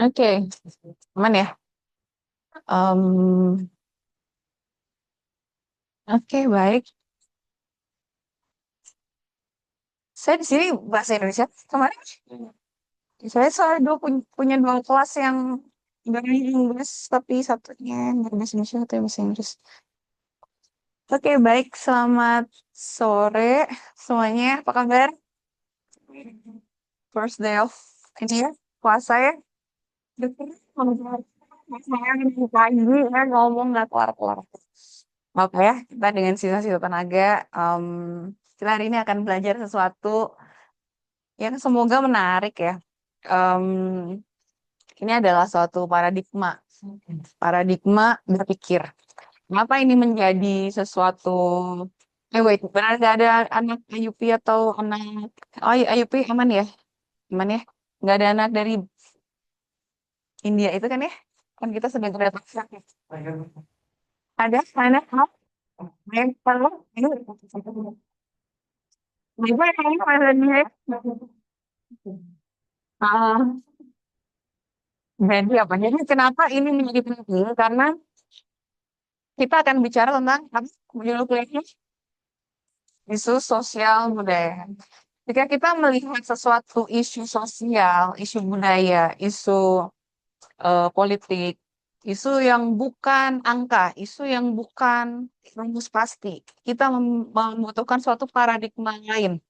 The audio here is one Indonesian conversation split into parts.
Oke, aman ya. Em, oke, baik. Saya di sini bahasa Indonesia. Kemarin saya soalnya dulu punya dua kelas yang dari Inggris, tapi satunya dari bahasa Indonesia, satunya bahasa Inggris. Oke, baik. Selamat sore semuanya. Apa kabar? First day of ini ya, puasa ya. Saya ini pagi ya ngomong nggak kelar-kelar. Oke ya, kita dengan sisa-sisa tenaga, em, kita hari ini akan belajar sesuatu yang semoga menarik ya. Em, ini adalah suatu paradigma, paradigma berpikir. Kenapa ini menjadi sesuatu? Wait, benar nggak ada anak IUP atau anak? Oh, IUP aman ya? Aman ya? Nggak ada anak dari India itu kan ya? Kan kita sedang kedatangan. Ada anak yang kalau ini ibu yang ini pada dia. Ah, jadi apa? Jadi kenapa ini menjadi penting? Karena kita akan bicara tentang apa? Judul kuliahnya isu sosial budaya. Jika kita melihat sesuatu isu sosial, isu budaya, isu politik, isu yang bukan angka, isu yang bukan rumus pasti, kita membutuhkan suatu paradigma lain,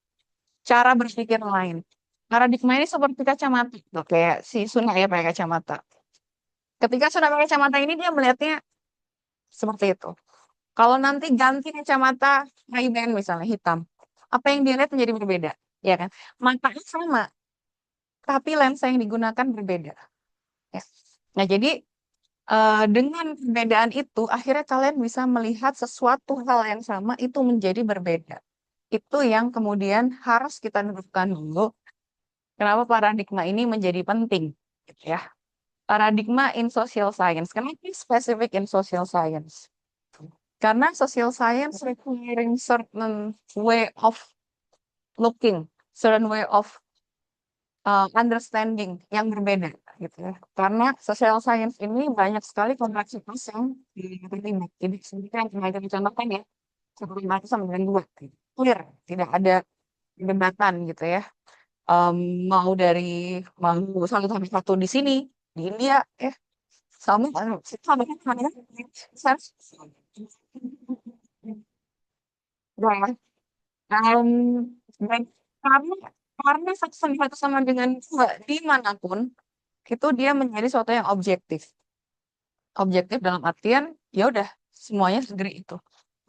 cara berpikir lain. Paradigma ini seperti kacamata, tuh, kayak si Suna ya pakai kacamata. Ketika Suna pakai kacamata ini dia melihatnya seperti itu. Kalau nanti ganti kacamata Ray-Ban misalnya hitam, apa yang dia lihat menjadi berbeda, ya kan? Matanya sama, tapi lensa yang digunakan berbeda. Ya. Nah, jadi dengan perbedaan itu, akhirnya kalian bisa melihat sesuatu hal yang sama itu menjadi berbeda. Itu yang kemudian harus kita dudukkan dulu. Kenapa paradigma ini menjadi penting, gitu ya? Paradigma in social science. Kenapa spesifik in social science? Karena social science requiring certain way of looking, certain way of understanding yang berbeda gitu ya. Karena social science ini banyak sekali kompleksitas yang terlibat. Jadi seperti yang pernah kita contohkan ya, seperti satu sama dengan dua. Clear, tidak ada perdebatan gitu ya. Em, mau dari mau satu sampai satu di sini di India ya sama sama kan ya. Ya. Em, dan karena satu sama dengan dua dimanapun itu dia menjadi sesuatu yang objektif. Objektif dalam artian ya udah semuanya segeri itu.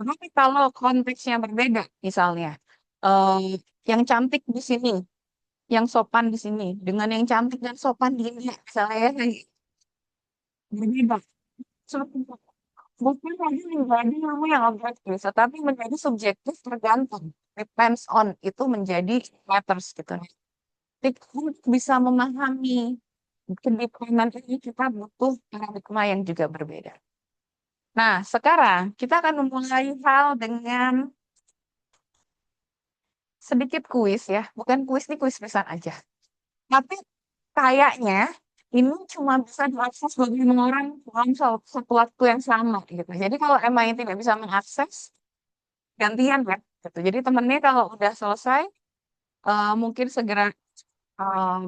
Tapi kalau konteksnya berbeda, misalnya eh, yang cantik di sini, yang sopan di sini, dengan yang cantik dan sopan di India, misalnya ya, berbeda. Bukan lagi menjadi ilmu yang objektif, tetapi menjadi subjektif tergantung. Depends on, itu menjadi matters gitu. Jadi untuk bisa memahami kedepanan ini kita butuh paradigma yang juga berbeda. Nah, sekarang kita akan memulai hal dengan sedikit kuis ya. Bukan kuis nih, kuis pesan aja. Tapi kayaknya ini cuma bisa diakses bagi 5 orang dalam satu waktu yang sama gitu. Jadi kalau emang yang tidak bisa mengakses, gantian ya. Gitu. Jadi temennya kalau udah selesai, mungkin segera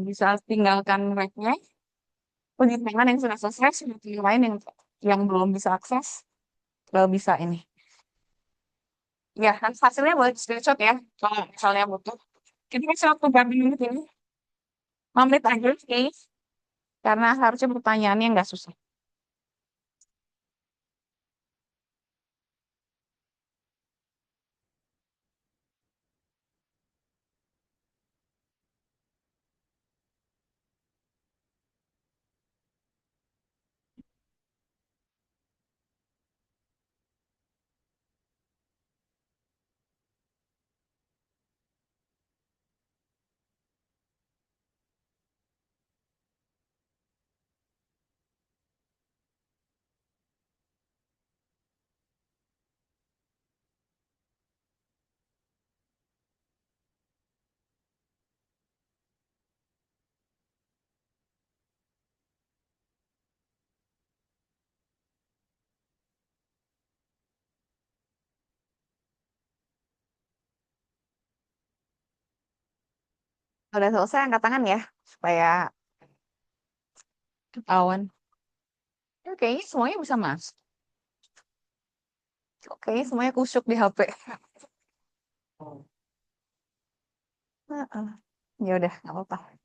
bisa tinggalkan webnya. Penyimpangan yang sudah selesai, seperti yang lain yang belum bisa akses, bisa ini. Ya, kan hasilnya boleh di screenshot ya, kalau misalnya butuh. Kita kasih waktu berapa menit ini? 5 menit aja, oke. Karena harusnya pertanyaannya nggak susah. Udah selesai angkat tangan ya, supaya ketahuan. Ya, kayaknya semuanya bisa masuk. Oke, semuanya kusyuk di HP. Heeh. Ya udah, nggak apa-apa.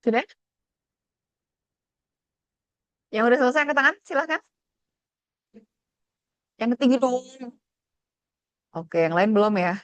Sudah? Yang udah selesai angkat tangan, silahkan. Yang ketiga dong. Oke, yang lain belum ya?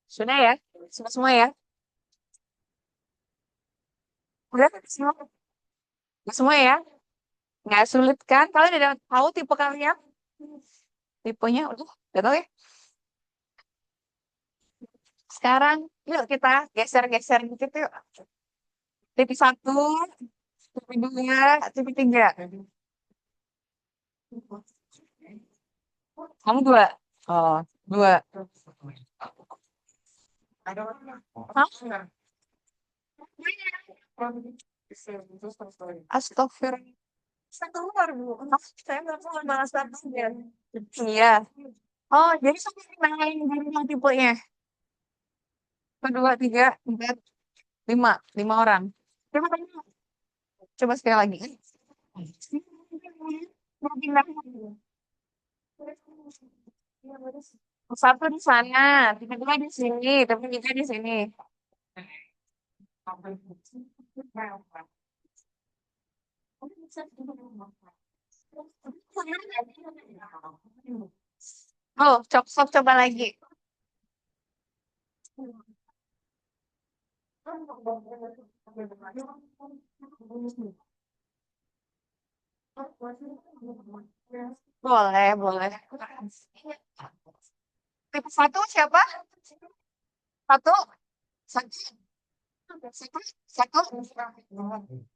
Sudah ya? Sudah semua ya? Udah semua? Udah semua ya? Nggak sulit kan? Kalian udah tahu tipe kalian? Tipenya udah tahu ya? Sekarang yuk kita geser-geser dikit yuk. TV satu, TV dua, TV tiga. Kamu dua. Oh, dua. Hah? Astagfirullah. Saya keluar, Bu. Maaf, saya nggak mau bahas ya. Iya. Oh, jadi sampai kenalin dari yang tipenya. Kedua, tiga, empat, lima. Lima orang. Coba tanya. Coba sekali lagi. Mau pindah. Satu di sana, tiga dua di sini, tapi tiga di sini. Oh, sok coba lagi. Boleh, boleh. Tipe satu siapa? Satu, satu, satu, satu.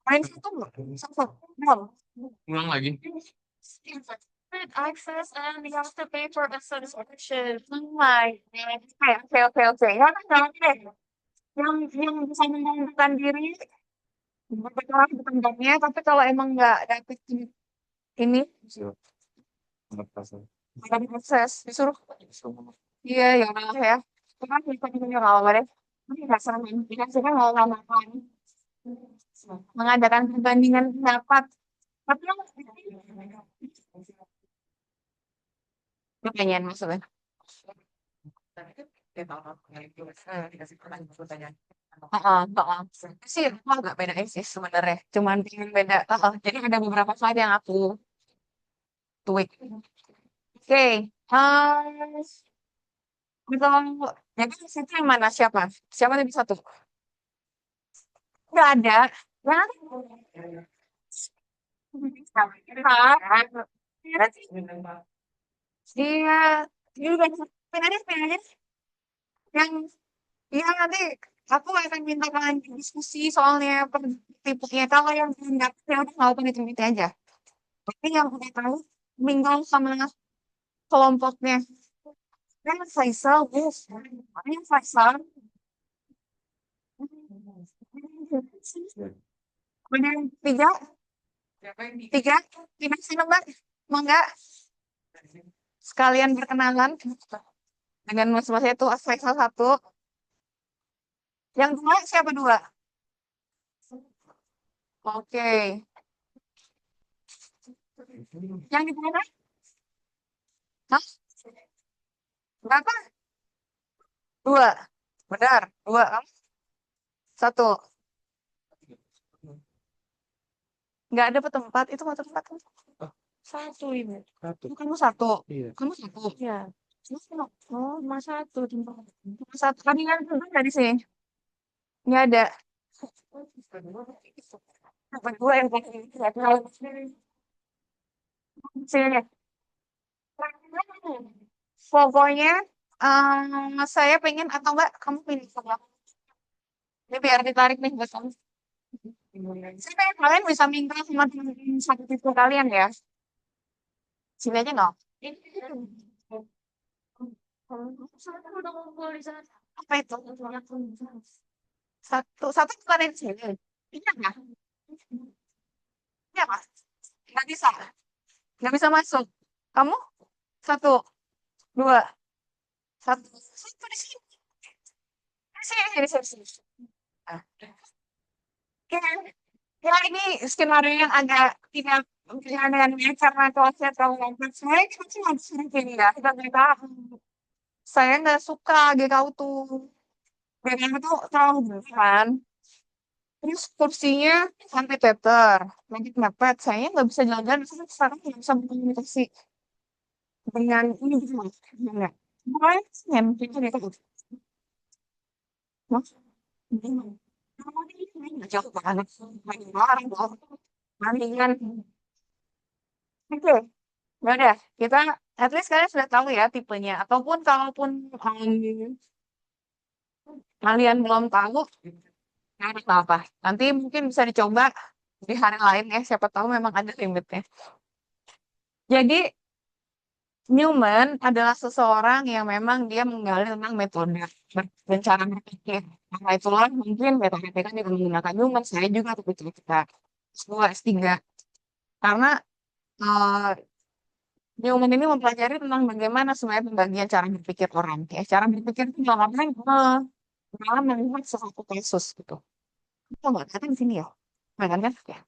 Main satu, satu. Belum. Ulang lagi. Access and you have to pay for a subscription. Oh my God. Oke. Ya kan jangan deh. Yang bisa mengundurkan diri, berperan bertanggungannya, tapi kalau emang nggak dapet ini, nggak diakses, disuruh. Iya, ya udah ya. Itu kan kita juga nggak apa-apa deh. Ini nggak serem ini kan mau ngapa mengadakan perbandingan pendapat Tapi pertanyaan maksudnya. Heeh, heeh. Sih aku agak bedain sih sebenarnya. Cuman pengen beda. Heeh. Jadi ada beberapa slide yang aku tweak. Oke. Kalau jadi situ yang mana siapa? Siapa tadi satu? Nggak ada. Yang iya, iya kan. Pin aja. Yang iya nanti aku akan minta kalian diskusi soalnya per tipenya. Kalau yang nggak tahu, ya udah nggak apa itu aja. Tapi yang udah tahu minggu sama kelompoknya. Kan Faisal, yes. Yang Faisal. Benar tiga, tiga, tiga sih mbak. Mau nggak sekalian berkenalan dengan mas-masnya itu Faisal satu. Yang dua siapa dua? Oke. Yang di mana? Hah? Berapa? Dua. Benar. Dua. Kamu satu. Nggak ada tempat. Itu mau tempat. Satu ini. Kamu satu. Kamu satu. Iya. Oh, mas satu. Mas satu. Kami kan nggak di sini. Nggak ada. Berdua yang pakai nggak tahu. Sini. Pokoknya saya pengen atau enggak kamu pilih sama aku. Ini biar ditarik nih buat kamu. Saya pengen kalian bisa minta sama teman satu tipe kalian ya. Sini aja nggak? Apa itu? Satu satu bukan di sini. Iya nggak? Iya mas. Nggak bisa. Nggak bisa masuk. Kamu satu, dua, satu, satu di sini. Di sini, di sini, di sini. Ah. Ya, ya ini skenario yang agak tidak aneh-aneh karena kelasnya terlalu lengkap. Saya kan cuma disuruh pindah. Tiba-tiba saya nggak suka GKU tuh. GKU tuh terlalu berat. Terus kursinya sampai teter, lagi mepet. Saya nggak bisa jalan-jalan. Saya sekarang nggak bisa berkomunikasi dengan ini gitu mas. Enggak. Makanya saya pikir gitu. Mas, gimana? Jauh banget. Lagi bareng dong. Mendingan. Oke. Ya udah, kita at least kalian sudah tahu ya tipenya. Ataupun kalaupun kalian belum tahu, nggak ada apa-apa. Nanti mungkin bisa dicoba di hari lain ya. Siapa tahu memang ada limitnya. Jadi Newman adalah seseorang yang memang dia menggali tentang metode dan cara berpikir. Karena itulah mungkin metode kan juga menggunakan Newman. Saya juga ketika kita S2, S3. Karena eh, Newman ini mempelajari tentang bagaimana sebenarnya pembagian cara berpikir orang. Ya, cara berpikir itu dalam apa? Dalam melihat sesuatu kasus gitu. Kita nggak kata di sini ya. Nah, kan? Ya.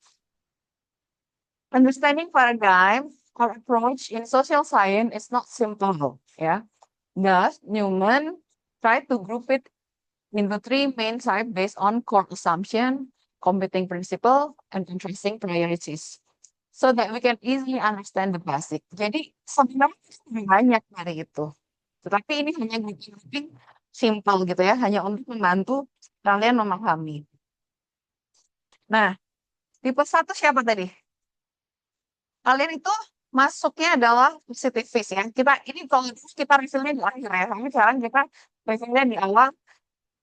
Understanding paradigm or approach in social science is not simple. Ya. Thus, Newman tried to group it into three main types based on core assumption, competing principle, and interesting priorities. So that we can easily understand the basic. Jadi sebenarnya lebih banyak dari itu. Tetapi ini hanya grouping simple gitu ya, hanya untuk membantu kalian memahami. Nah, tipe satu siapa tadi? Kalian itu masuknya adalah positivis ya. Kita ini kalau kita reviewnya di akhir ya. Tapi sekarang kita reviewnya di awal.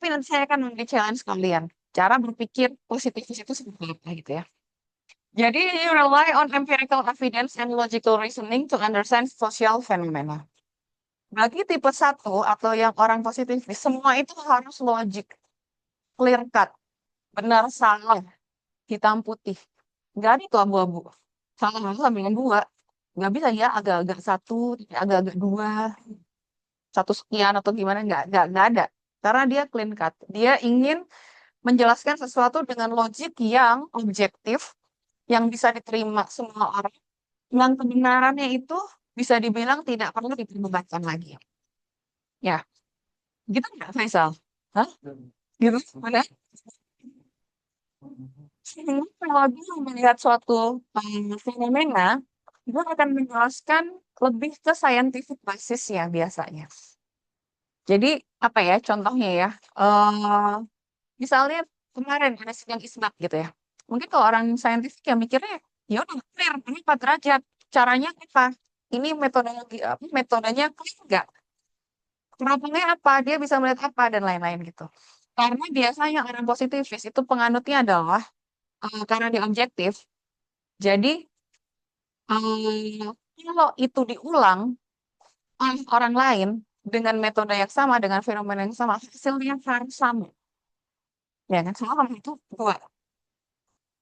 Tapi nanti saya akan memberi challenge kalian. Cara berpikir positifis itu seperti apa gitu ya. Jadi, you rely on empirical evidence and logical reasoning to understand social phenomena. Bagi tipe satu atau yang orang positivis, semua itu harus logik, clear cut, benar salah, hitam putih. Nggak ada itu abu-abu. Salah salah dengan dua. Nggak bisa ya agak-agak satu, agak-agak dua, satu sekian atau gimana. Nggak ada. Karena dia clean cut. Dia ingin menjelaskan sesuatu dengan logik yang objektif, yang bisa diterima semua orang, yang kebenarannya itu bisa dibilang tidak perlu diperdebatkan lagi. Ya, gitu nggak Faisal? Hah? Gitu? Mana? Sehingga kalau dia melihat suatu fenomena, dia akan menjelaskan lebih ke scientific basis ya biasanya. Jadi apa ya contohnya ya? eh Misalnya kemarin ada sidang isbat gitu ya. Mungkin kalau orang saintifik ya mikirnya, ya udah clear, ini 4 derajat. Caranya apa? Ini metodologi apa? Metodenya clear nggak? Teropongnya apa? Dia bisa melihat apa dan lain-lain gitu. Karena biasanya orang positivis itu penganutnya adalah karena dia objektif. Jadi kalau itu diulang oleh orang lain dengan metode yang sama, dengan fenomena yang sama, hasilnya harus sama. Ya kan? Soalnya kalau itu dua.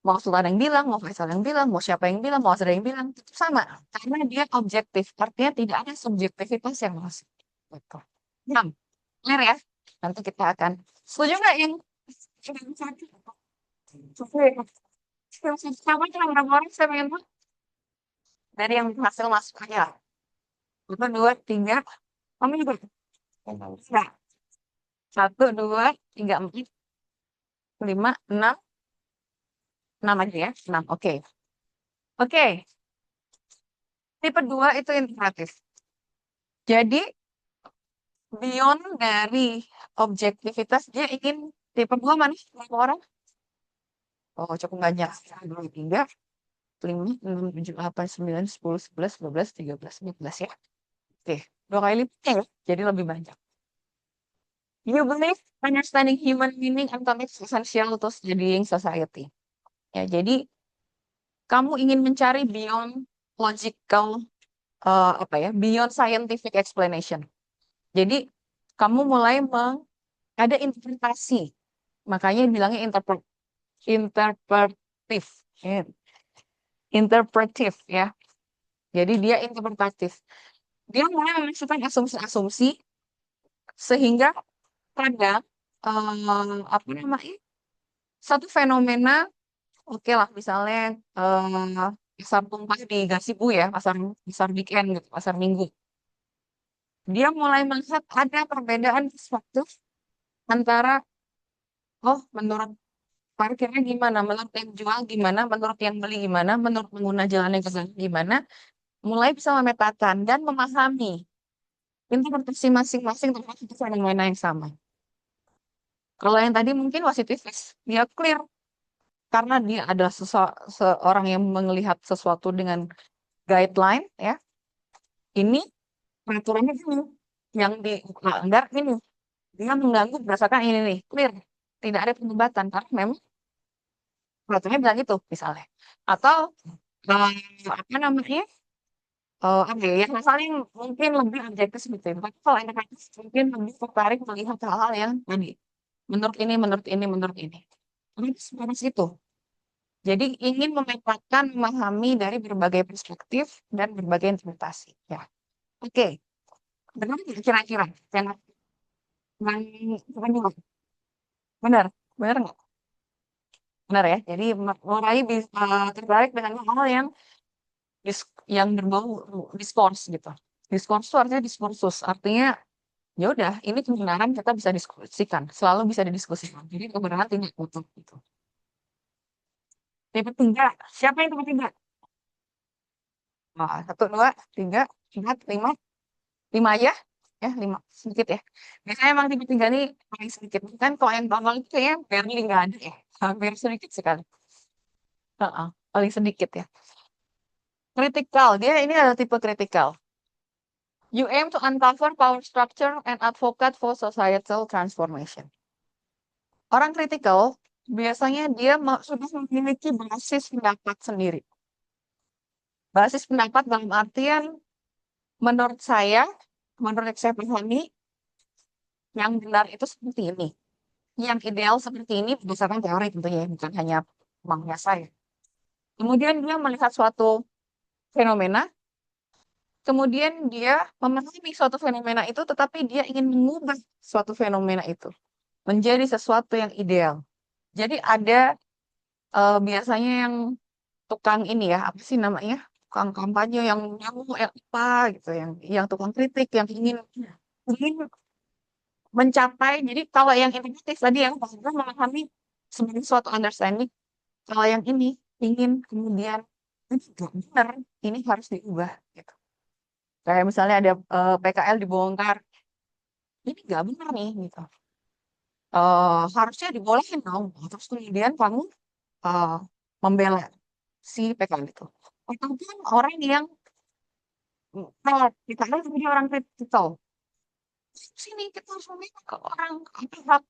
Mau Sultan yang bilang, mau Faisal yang bilang, mau siapa yang bilang, mau Azra yang bilang, tetap sama. Karena dia objektif. Artinya tidak ada subjektivitas yang masuk. Gitu. Nah, clear ya? Nanti kita akan. Setuju nggak yang satu? Setuju. Sama cuma berapa orang saya pengen tahu. Dari yang hasil masuk aja. Satu, dua, tiga. Kamu juga? Enggak. Satu, dua, tiga, empat, lima, enam. Enam aja ya. Enam. Oke. Oke. Tipe dua itu integratif. Jadi beyond dari objektivitas dia ingin tipe dua mana berapa orang? Oh cukup banyak. Dua, tiga, lima, enam, tujuh, delapan, sembilan, sepuluh, sebelas, dua belas, tiga belas, empat belas ya. Oke, dua kali lipatnya ya. Jadi lebih banyak. You believe understanding human meaning and context essential to studying society. Ya, jadi kamu ingin mencari beyond logical apa ya, beyond scientific explanation. Jadi kamu mulai ada interpretasi. Makanya bilangnya interpretif. Ya. Interpretif ya. Jadi dia interpretatif. Dia mulai memasukkan asumsi-asumsi sehingga kadang apa namanya? Satu fenomena oke lah misalnya pasar tumpah di Gasibu ya, pasar pasar weekend gitu, pasar Minggu. Dia mulai melihat ada perbedaan perspektif antara oh menurut parkirnya gimana, menurut yang jual gimana, menurut yang beli gimana, menurut pengguna jalan yang kesana gimana, mulai bisa memetakan dan memahami interpretasi masing-masing terhadap fenomena yang sama. Kalau yang tadi mungkin positifis, dia clear karena dia adalah seorang yang melihat sesuatu dengan guideline, ya. Ini peraturannya ini, yang dilanggar ini, dia mengganggu berdasarkan ini nih, clear, tidak ada perdebatan karena memang peraturannya bilang itu misalnya. Atau apa namanya? Oke, yang misalnya yang mungkin lebih objektif gitu ya. Tapi kalau indikatif mungkin lebih tertarik melihat hal-hal yang tadi. Menurut ini, menurut ini, menurut ini. Tapi sebatas itu. Jadi ingin memetakan, memahami dari berbagai perspektif dan berbagai interpretasi. Ya, oke. Benar nggak kira-kira? Yang juga. Benar, benar nggak? Benar ya. Jadi mulai bisa tertarik dengan hal yang yang berbau diskurs gitu. Diskurs itu artinya diskursus. Artinya ya udah ini kebenaran kita bisa diskusikan, selalu bisa didiskusikan. Jadi kebenaran tidak utuh gitu. Tipe tiga, siapa yang tipe tiga? Nah, satu, dua, tiga, empat, lima, lima aja, ya lima sedikit ya. Biasanya emang tipe tiga ini paling sedikit. Kan kalau yang bawah itu ya barely nggak ada ya, hampir sedikit sekali. Heeh, paling sedikit ya. Kritikal, dia ini adalah tipe kritikal. You aim to uncover power structure and advocate for societal transformation. Orang kritikal biasanya dia sudah memiliki basis pendapat sendiri. Basis pendapat dalam artian menurut saya, menurut yang saya pahami, yang benar itu seperti ini. Yang ideal seperti ini berdasarkan teori tentunya, bukan hanya maunya saya. Kemudian dia melihat suatu fenomena, kemudian dia memahami suatu fenomena itu, tetapi dia ingin mengubah suatu fenomena itu menjadi sesuatu yang ideal. Jadi ada biasanya yang tukang ini ya, apa sih namanya? Tukang kampanye yang apa gitu, yang tukang kritik yang ingin mencapai. Jadi kalau yang integratif tadi yang maksudnya memahami sebagai suatu understanding, kalau yang ini ingin kemudian ini nggak benar, ini harus diubah gitu. Kayak misalnya ada PKL dibongkar, ini nggak benar nih gitu. Harusnya dibolehin dong. Terus kemudian kamu eh, membela si PKL itu. Ataupun orang yang kalau kita kan jadi orang kritikal, sini kita harus membela ke orang pihak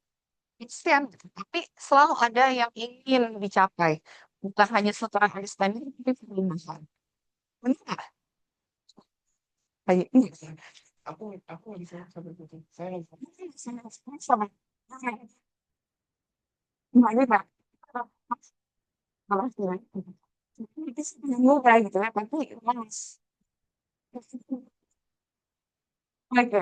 Extend, gitu. Tapi selalu ada yang ingin dicapai. Bukan hanya setelah understanding, tapi perubahan. Benar nggak? Kayak ini sih. Aku bisa sampai itu. Saya sama. Nah, ini Pak. Malas ya. Itu sih mudah gitu ya, tapi malas. Oke.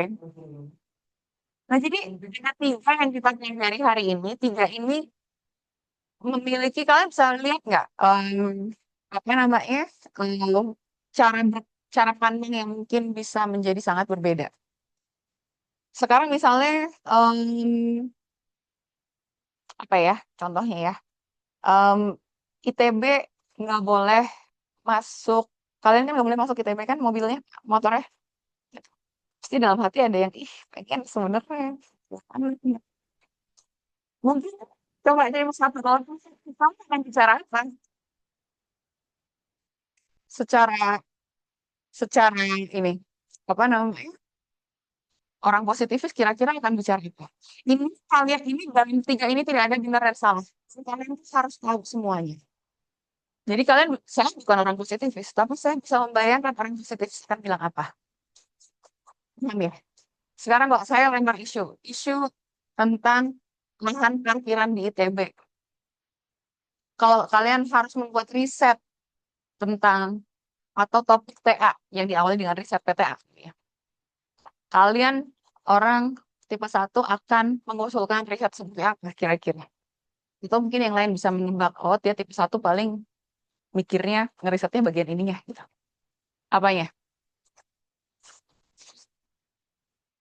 Nah, jadi ada tiga yang kita pelajari hari ini. Tiga ini memiliki, kalian bisa lihat nggak, apa namanya, cara cara pandang yang mungkin bisa menjadi sangat berbeda. Sekarang misalnya, apa ya, contohnya ya, em, ITB nggak boleh masuk, kalian kan nggak boleh masuk ITB kan mobilnya, motornya. Pasti dalam hati ada yang, ih, pengen sebenarnya. Mungkin coba dari satu tahun kita akan bicara apa? Secara secara ini apa namanya, orang positifis kira-kira akan bicara apa? Ini kalian ini dalam tiga ini tidak ada benar dan salah. Kalian tuh harus tahu semuanya. Jadi kalian, saya bukan orang positifis, tapi saya bisa membayangkan orang positifis akan bilang apa. Paham ya? Sekarang kok saya lempar isu tentang lahan parkiran di ITB. Kalau kalian harus membuat riset tentang atau topik TA yang diawali dengan riset PTA, ya. Kalian orang tipe satu akan mengusulkan riset seperti apa kira-kira? Itu mungkin yang lain bisa menebak, oh dia tipe satu paling mikirnya ngerisetnya bagian ininya gitu. Apanya?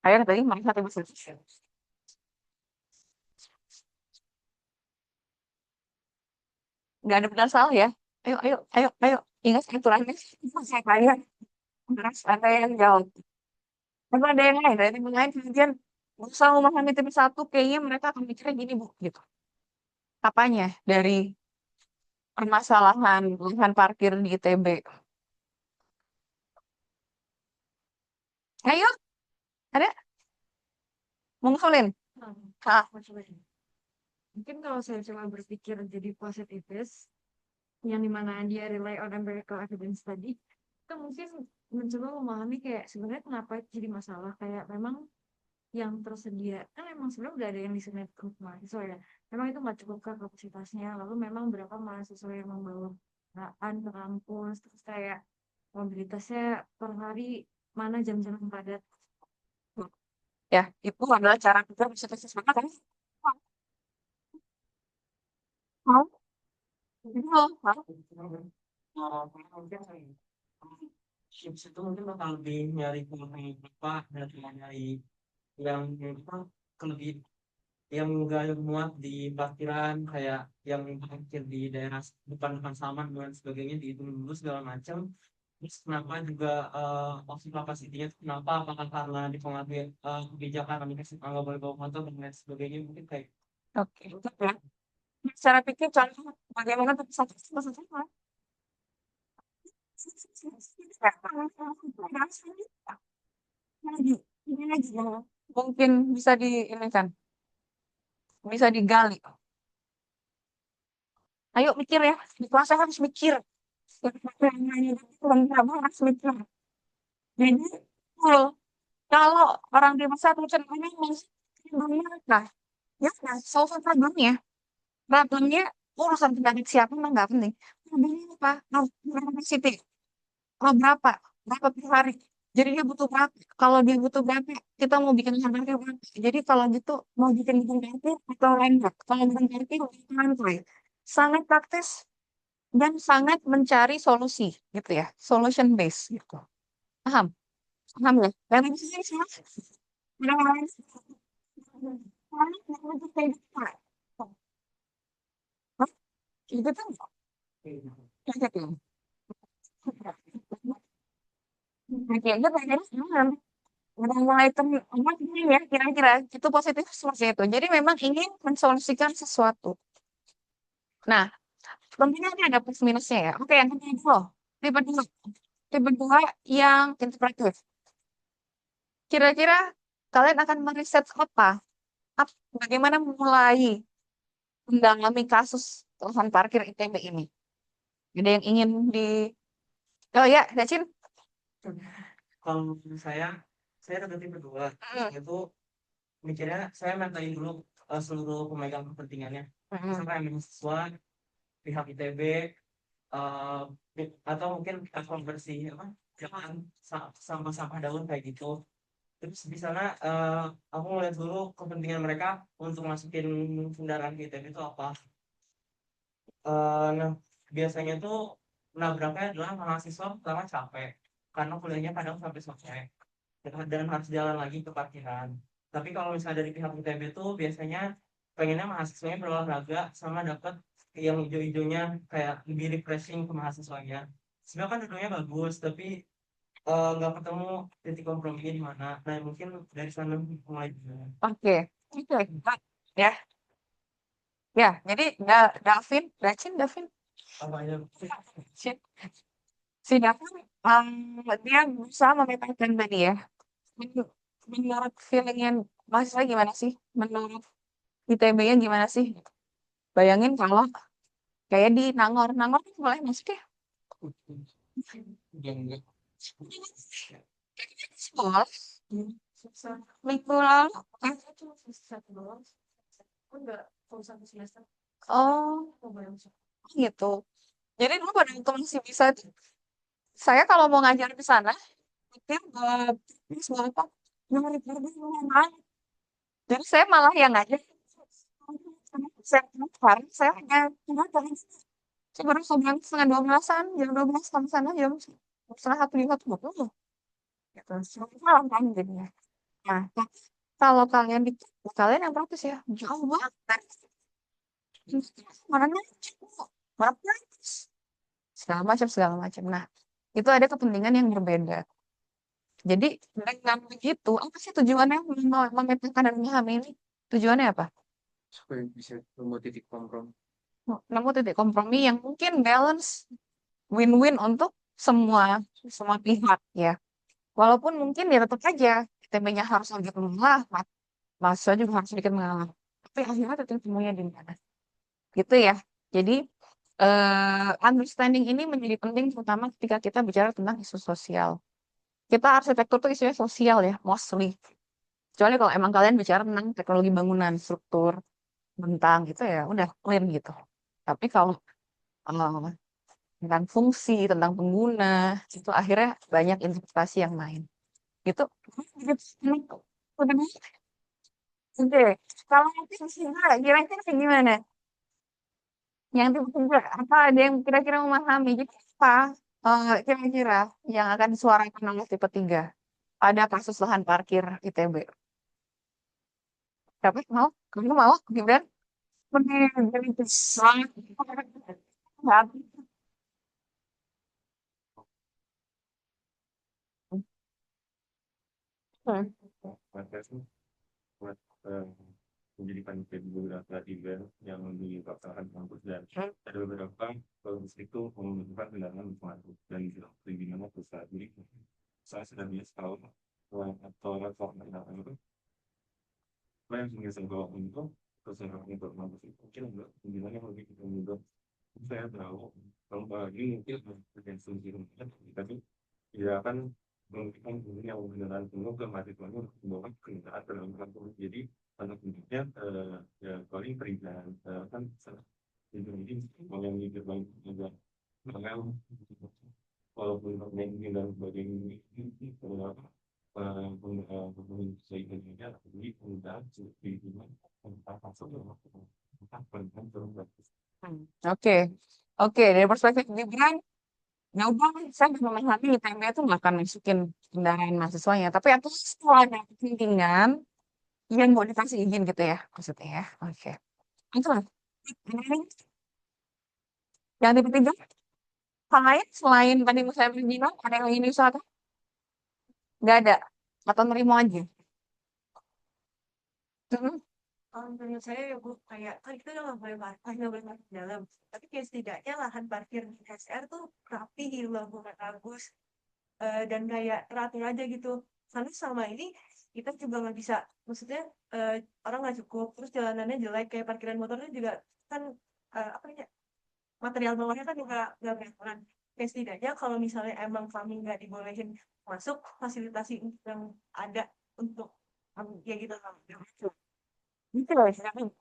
Ayo tadi mereka tipe satu. Nggak ada benar salah ya. Ayo, ayo, ayo, ayo. Ingat aturannya. Saya tanya. Terus ada yang jawab. Tapi ada yang lain. Ada yang lain kemudian berusaha memahami tipe satu. Kayaknya mereka akan mikirnya gini, Bu. Gitu. Apanya dari permasalahan lahan parkir di ITB? Ayo, ada? Mau ngusulin? Ah, Mungkin kalau saya coba berpikir jadi positivis, yang dimana dia rely on empirical evidence tadi, itu mungkin mencoba memahami kayak sebenarnya kenapa itu jadi masalah. Kayak memang yang tersedia, kan memang sebenarnya udah ada yang disediakan ke mahasiswa ya. Memang itu nggak cukup ke kapasitasnya. Lalu memang berapa mahasiswa yang membawa kendaraan ke kampus, terus kayak mobilitasnya per hari mana jam-jam yang padat. ya, itu adalah cara kita bisa tesis banget kan? Mau? Mau? Mau? Chips itu mungkin bakal lebih nyari peluang apa dan cuma nyari yang apa lebih yang gak muat di parkiran kayak yang parkir di daerah depan Saman dan sebagainya dihitung dulu segala macam. Terus kenapa juga opsi kapasitinya itu kenapa, apakah karena dipengaruhi kebijakan Amerika Serikat nggak boleh bawa motor dan lain sebagainya mungkin kayak Oke, itu ya. Cara pikir contoh bagaimana tapi satu sama sama. Ini lagi yang mungkin bisa di ini kan, bisa digali. Ayo mikir ya, di kelas saya harus mikir. Harus mikir. Jadi, kalau orang dewasa tuh cenderungnya nah, ya kan, solve problemnya. Problemnya urusan penyakit siapa mah nggak penting. Problemnya apa? Berapa Siti? Oh, berapa? Berapa per hari? Jadi dia butuh berapa? Kalau dia butuh berapa, kita mau bikin harganya berapa? Jadi kalau gitu mau bikin parkir atau landmark. Kalau bikin parkir, lantai. Sangat praktis. dan sangat mencari solusi gitu ya, solution base gitu. Paham? Paham ya? Dan itu sih semua orang-orang itu tuh kayak gitu. Oke, itu pengen udah mulai temuan ini ya kira-kira itu positif seperti itu. Jadi memang ingin mensolusikan sesuatu. Nah, tentunya ini ada plus minusnya ya. Oke, yang kedua dulu. Tipe dua. Tipe dua yang integratif. Kira-kira kalian akan meriset apa? Bagaimana mulai mendalami kasus lahan parkir ITB ini? Ada yang ingin di... Oh ya, Dacin? Kalau saya ada tipe dua, Mm, yaitu mikirnya saya mentain dulu seluruh pemegang kepentingannya, mm, misalkan mahasiswa, pihak ITB, eh, atau mungkin bersih apa, jangan sampah-sampah daun kayak gitu. Terus di sana aku ngeliat dulu kepentingan mereka untuk masukin kendaraan ke ITB itu apa. Nah, biasanya tuh nabraknya adalah mahasiswa pertama capek karena kuliahnya kadang sampai sore dan harus jalan lagi ke parkiran. Tapi kalau misalnya dari pihak ITB tuh biasanya pengennya mahasiswanya berolahraga sama dapat yang hijau-hijaunya kayak lebih refreshing ke mahasiswanya. Sebenarnya kan dulunya bagus, tapi nggak ketemu titik komprominya di mana. Nah, mungkin dari sana mulai dulu. Oke. Oke. Ya, ya. Jadi Davin, Apa aja? si, si Davin, dia berusaha memetakan tadi ya. Men- Menurut feelingnya mahasiswa gimana sih? Menurut ITB-nya gimana sih? Bayangin kalau kayak di Nangor kan boleh masuk ya? Enggak. Sekolah Susah. minggu lalu. Saya cuma satu doang. Aku nggak full satu semester. Oh, Aku bayang sih. gitu. Jadi dulu pada waktu masih bisa tuh, saya kalau mau ngajar di sana, pikir terus berapa? 5.000 lumayan. Jadi saya malah yang ngajar. Saya kemarin saya hanya cuma dari saya baru jam setengah 12-an, jam 12 sampai sana jam setengah satu juga tuh betul. Gitu. Semakin malam kan jadinya. Nah, tapi kalau kalian di kalian yang praktis ya, jauh banget. Mana mana praktis. Segala macam. Nah, itu ada kepentingan yang berbeda. Jadi dengan begitu, apa sih tujuannya memetakan dan memahami ini? Tujuannya apa? Supaya bisa membuat titik kompromi. Nemu titik kompromi yang mungkin balance, win-win untuk semua semua pihak ya. Walaupun mungkin ya tetap aja ITB-nya harus sedikit mengalah, mahasiswa juga harus sedikit mengalah. Tapi akhirnya titik temunya di mana? Gitu ya. Jadi understanding ini menjadi penting terutama ketika kita bicara tentang isu sosial. Kita arsitektur tuh isunya sosial ya, mostly. Kecuali kalau emang kalian bicara tentang teknologi bangunan, struktur, bentang gitu ya, udah clear gitu. Tapi kalau eh, tentang fungsi, tentang pengguna, itu akhirnya banyak interpretasi yang main. Gitu. Udah nih. Oke. Kalau nanti kira-kira kayak gimana? Yang tiba-tiba apa ada yang kira-kira memahami? Jadi apa kira-kira yang akan disuarakan oleh tipe 3? Ada kasus lahan parkir ITB. Tapi mau? Kamu mau? Gibran? Bener, sangat. Hmm. Maka sih buat menjadi panitia di beberapa event yang dipaksakan kampus dan ada beberapa kampus itu membutuhkan kendaraan otomatis dan di mana pusat. Jadi saya sudah biasa tahu atau level kendaraan itu apa yang biasa bawa untuk terserah untuk kampus itu mungkin enggak gimana kalau kita mudah saya tahu kalau bagi mungkin bergantung di rumah tapi tidak akan mungkin ini yang beneran penuh ke mahasiswanya untuk membawa kendaraan dalam kampus. Jadi anak didiknya ya paling perizinan kan jadi mau yang di gerbang juga mengenal walaupun pemain dan sebagainya ini beberapa pemain saya inginnya jadi penggunaan seperti ini tentang masuk tentang pendidikan terus. Oke. Oke, dari perspektif Gibran, ya udah, saya bisa memahami ITB itu nggak akan masukin kendaraan mahasiswanya. Tapi aku setelah ada kepentingan yang mau dikasih izin gitu ya, maksudnya ya. Oke. Itu lah. Yang tipe 3, hal lain selain tadi saya bilang, ada yang ingin diusahakan? Nggak ada. Atau nerima aja. Mhm. Kalau menurut saya ya Bu, kayak kan kita nggak boleh nggak boleh parkir dalam. Tapi kayak setidaknya lahan parkir di SR tuh rapi gitu loh, Bu, bagus. Dan kayak teratur aja gitu. Karena selama ini kita juga nggak bisa, maksudnya orang nggak cukup, terus jalanannya jelek, kayak parkiran motornya juga kan apa ya, material bawahnya kan juga nggak beraturan. Kayak setidaknya kalau misalnya emang kami nggak dibolehin masuk, fasilitasi yang ada untuk ya gitu kan. Gitu loh istilahnya.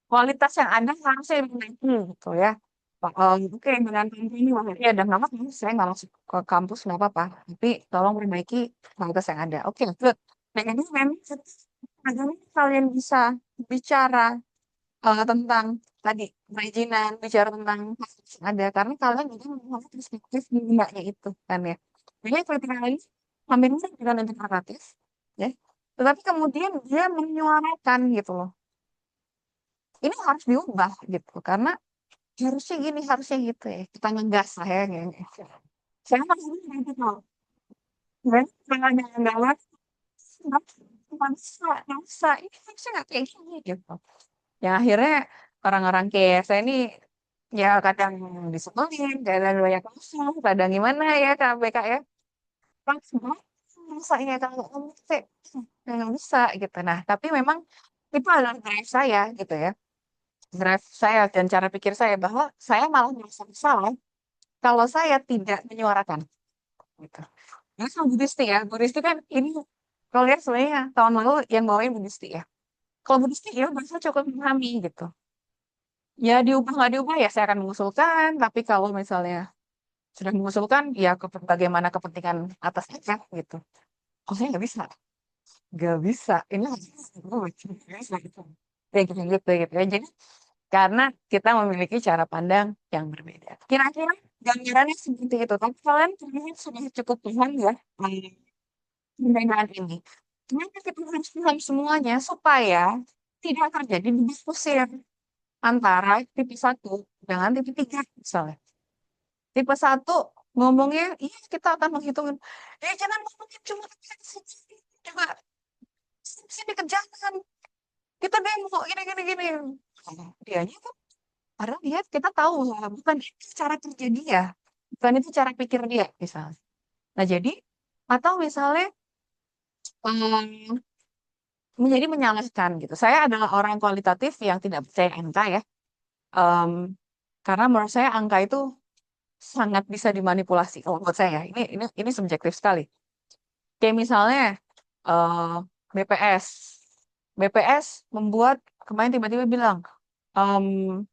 Kualitas yang ada harusnya diperbaiki gitu ya. Oke, dengan contoh ini ya dan nggak apa-apa, saya nggak masuk ke kampus nggak apa-apa. Tapi tolong perbaiki kualitas yang ada. Oke, good. Nah, jadi memang bagaimana kalian bisa bicara tentang tadi perizinan, bicara tentang fasilitas yang ada karena kalian juga memiliki perspektif mbaknya itu kan ya. Jadi kritik ini hampir mirip dengan interpretatif, ya. Tetapi kemudian dia menyuarakan gitu loh. Ini harus diubah gitu karena harusnya gini, harusnya gitu ya. Kita ngegas lah ya. Gitu. Saya masih gitu loh. Dan jangan jangan nggak bisa, nggak bisa. Ini harusnya nggak kayak gini gitu. Yang akhirnya orang-orang kayak saya ini ya kadang disetelin, kadang banyak musuh, kadang gimana ya KBK ya. Kan semua rasanya kalau ngomong sih nggak bisa gitu. Nah, tapi memang itu adalah drive saya gitu ya. Drive saya dan cara pikir saya bahwa saya malah merasa bersalah kalau saya tidak menyuarakan gitu. Ini sama Budisti ya. Budisti kan ini kalau lihat sebenarnya tahun lalu yang bawain Budisti ya. Kalau Budisti ya bahasa cukup memahami gitu. Ya diubah nggak diubah ya saya akan mengusulkan. Tapi kalau misalnya sudah mengusulkan ya bagaimana kepentingan atas aja gitu. Oh saya nggak bisa, nggak bisa. Ini harus nggak bisa gitu. Kayak gitu gitu ya. Jadi karena kita memiliki cara pandang yang berbeda. Kira-kira gambarannya seperti itu. Tapi kalian terlihat sudah cukup paham ya perbedaan ini. Kenapa kita harus paham semuanya supaya tidak terjadi diskusi antara tipe 1 dengan tipe 3 misalnya. Tipe 1 ngomongnya, iya kita akan menghitungin. Jangan ngomongin cuma juga sini kerjaan. Kita demo gini. Dianya tuh karena kita tahu bukan itu cara kerja dia, bukan itu cara pikir dia misalnya. Nah jadi atau misalnya menjadi menyalahkan gitu. Saya adalah orang kualitatif yang tidak percaya angka ya. Em, karena menurut saya angka itu sangat bisa dimanipulasi kalau buat saya. Ini subjektif sekali. Kayak misalnya eh, BPS. BPS membuat kemarin tiba-tiba bilang em,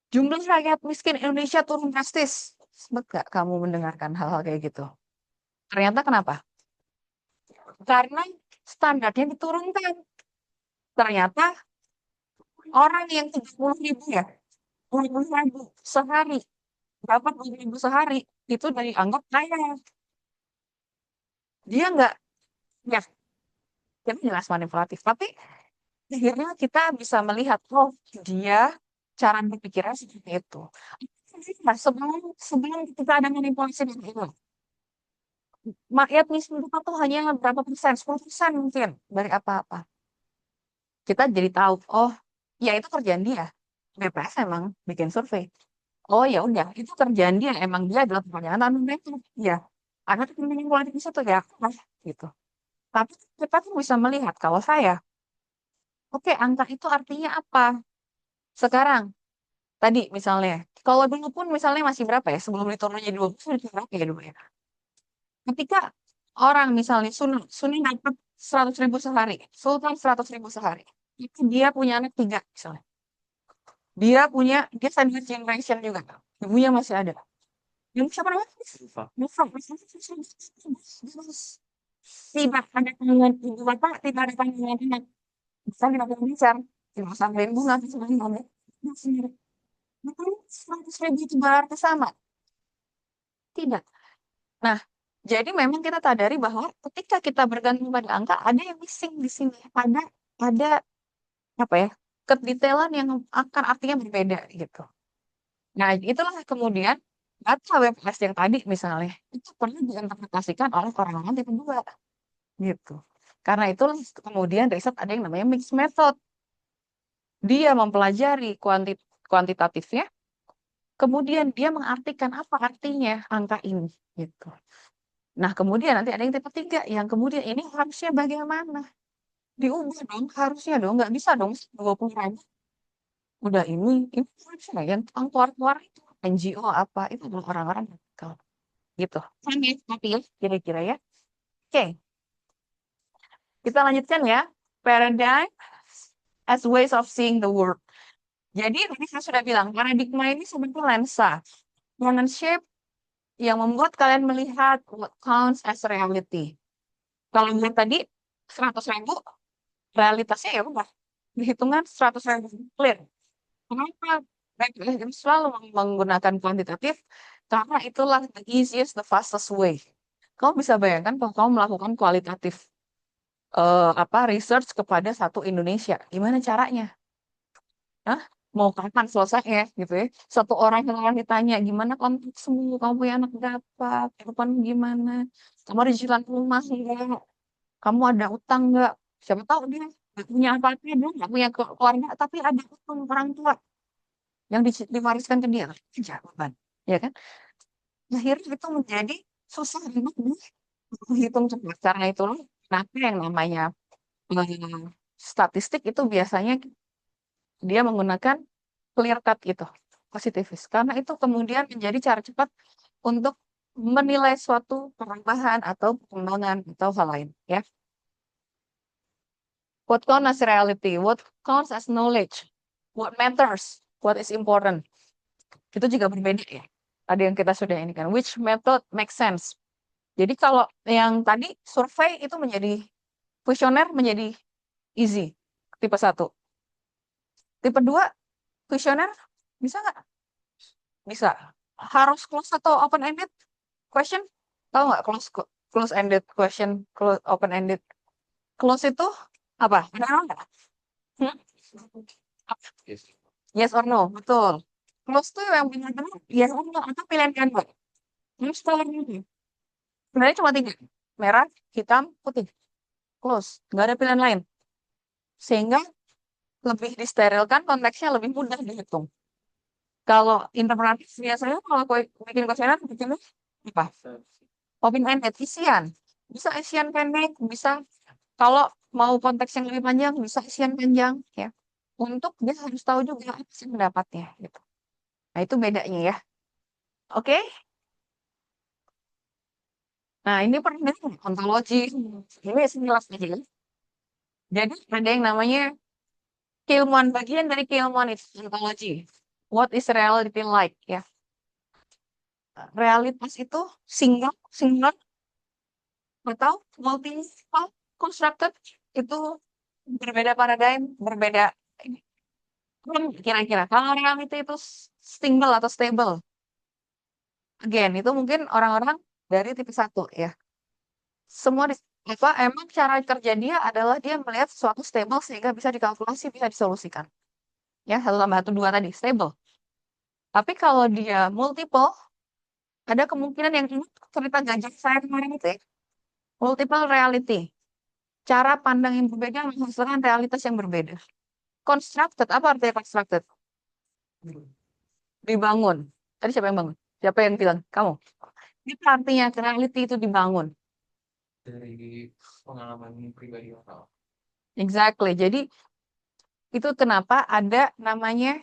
jumlah rakyat miskin Indonesia turun drastis. Sempat gak kamu mendengarkan hal-hal kayak gitu? Ternyata kenapa? Karena standarnya diturunkan. Ternyata orang yang 30.000 ya, 20.000 sehari, dapat 20.000 sehari, itu dianggap kaya. Dia nggak, ya, itu jelas manipulatif. Tapi akhirnya kita bisa melihat, oh dia cara berpikirnya seperti itu. Nah, sebelum kita ada manipulasi dari itu, rakyat miskin kita tuh hanya berapa persen, 10% mungkin dari apa-apa. Kita jadi tahu, oh ya itu kerjaan dia. BPS emang bikin survei. Oh ya udah, itu kerjaan dia. Emang dia adalah perpanjangan tangan mereka. Ya, ada kepentingan politik di situ ya, gitu. Tapi kita tuh bisa melihat kalau saya, oke, angka itu artinya apa? Sekarang, tadi misalnya, kalau dulu pun misalnya masih berapa ya? Sebelum diturunnya jadi 20, itu berapa ya dulu ya? Ketika orang misalnya Suni dapat 100.000 sehari, Sultan 100.000 sehari, itu dia punya anak 3 misalnya. Dia sandwich generation juga. Ibunya masih ada. Yang siapa namanya? Musa. Tidak ada tanggungan ibu bapak, tidak ada tanggungan anak. Bisa tidak bisa, tidak sampai bunga, bisa sendiri. Bukan 100.000 itu berarti sama. Tidak. Nah, jadi memang kita sadari bahwa ketika kita bergantung pada angka, ada yang missing di sini. Ada apa ya, kedetailan yang akan artinya berbeda gitu. Nah, itulah kemudian data WPS yang tadi misalnya, itu perlu diinterpretasikan oleh orang-orang tipe 2 gitu. Karena itulah kemudian riset ada yang namanya mixed method. Dia mempelajari kuantitatifnya, kemudian dia mengartikan apa artinya angka ini gitu. Nah, kemudian nanti ada yang tipe 3 yang kemudian ini harusnya bagaimana? Diubah dong, harusnya dong, nggak bisa dong 20.000 udah ini harusnya yang tukang keluar-keluar itu NGO apa itu adalah orang-orang radikal gitu. Sama ya, tapi ya kira-kira ya. Oke, kita lanjutkan ya. Paradigm as ways of seeing the world. Jadi tadi saya sudah bilang paradigma ini sebenarnya lensa, lens shape yang membuat kalian melihat what counts as reality. Kalau lihat tadi 100.000 realitasnya ya udah dihitungan 100.000 clear. Kenapa BPS selalu menggunakan kuantitatif? Karena itulah the easiest, the fastest way. Kamu bisa bayangkan kalau kamu melakukan kualitatif research kepada satu Indonesia, gimana caranya? Hah? Mau kapan selesainya gitu ya? Satu orang yang ditanya gimana konteksmu, kamu punya anak berapa, kehidupan gimana, kamu ada cicilan rumah enggak, kamu ada utang enggak? Siapa tahu dia nggak punya apa-apa, dia nggak punya keluarga, tapi ada utang orang tua yang diwariskan ke dia jawaban ya kan akhirnya itu menjadi susah untuk dihitung cepat karena itu kenapa yang namanya statistik itu biasanya dia menggunakan clear cut gitu positifis karena itu kemudian menjadi cara cepat untuk menilai suatu perubahan atau perkembangan atau hal lain ya. What counts as reality, what counts as knowledge, what matters, what is important. Itu juga berbeda ya. Ada yang kita sudah ini kan. Which method makes sense? Jadi kalau yang tadi survei itu menjadi kuesioner menjadi easy. Tipe 1. Tipe 2 kuesioner bisa nggak? Bisa. Harus close atau open ended question? Tahu nggak close ended question, open ended? Close itu apa? Ada nggak? Hmm? Yes or no, betul. Close tuh yang benar-benar yes or no atau pilihan ganda. Terus color gitu. Sebenarnya cuma 3. Merah, hitam, putih. Close. Nggak ada pilihan lain. Sehingga lebih disterilkan, konteksnya lebih mudah dihitung. Kalau interpretatif biasanya kalau bikin kuesioner bikinnya apa? Open-ended, isian. Bisa isian pendek, bisa kalau mau konteks yang lebih panjang, bisa isian panjang. Ya. Untuk dia harus tahu juga apa sih pendapatnya. Gitu. Nah itu bedanya ya. Oke? Nah ini pertanyaan ontologi. Ini sekilas aja ya. Jadi ada yang namanya keilmuan, bagian dari keilmuan itu ontologi. What is reality like ya? Realitas itu singular atau multiple constructed itu berbeda paradigm, berbeda ini. Kira-kira kalau reality itu single atau stable. Again, itu mungkin orang-orang dari tipe 1 ya. Semua emang cara kerja dia adalah dia melihat sesuatu stable sehingga bisa dikalkulasi, bisa disolusikan. Ya, 1 tambah 1 2 tadi, stable. Tapi kalau dia multiple, ada kemungkinan yang ini cerita gajah saya kemarin itu ya, multiple reality. Cara pandang yang berbeda menghasilkan realitas yang berbeda. Constructed, apa artinya constructed? Dibangun. Tadi siapa yang bangun? Siapa yang bilang? Kamu. Itu artinya reality itu dibangun. Dari pengalaman pribadi lokal. Exactly. Jadi itu kenapa ada namanya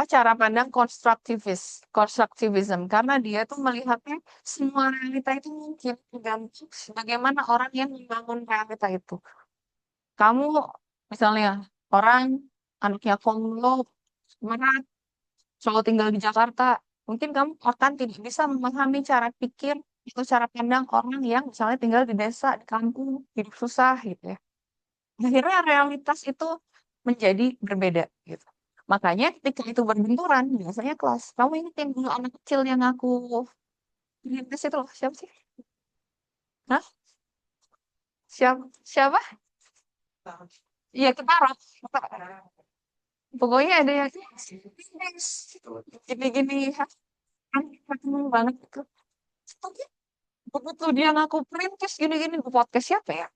cara pandang constructivism karena dia tuh melihatnya semua realita itu mungkin tergantung bagaimana orang yang membangun realita itu. Kamu misalnya orang anaknya konglomerat selalu tinggal di Jakarta, mungkin kamu akan tidak bisa memahami cara pikir atau cara pandang orang yang misalnya tinggal di desa, di kampung, hidup susah gitu ya. Akhirnya realitas itu menjadi berbeda gitu. Makanya ketika itu berbenturan, biasanya kelas. Kamu ingat yang dulu anak kecil yang aku rintis itu loh, siapa sih? Hah? Siapa? Siapa? Iya, Ketara. Pokoknya ada yang gini-gini, ketemu banget itu. Tapi begitu dia ngaku perintis gini-gini di podcast siapa ya?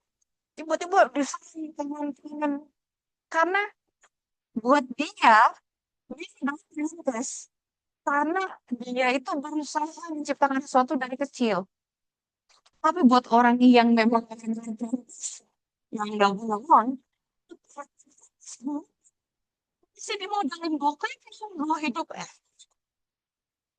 Tiba-tiba disayang teman-teman. Karena buat dia sedang perintis. Karena dia itu berusaha menciptakan sesuatu dari kecil. Tapi buat orang yang memang yang nggak punya uang, sih dia mau jalan bokeh, mau hidup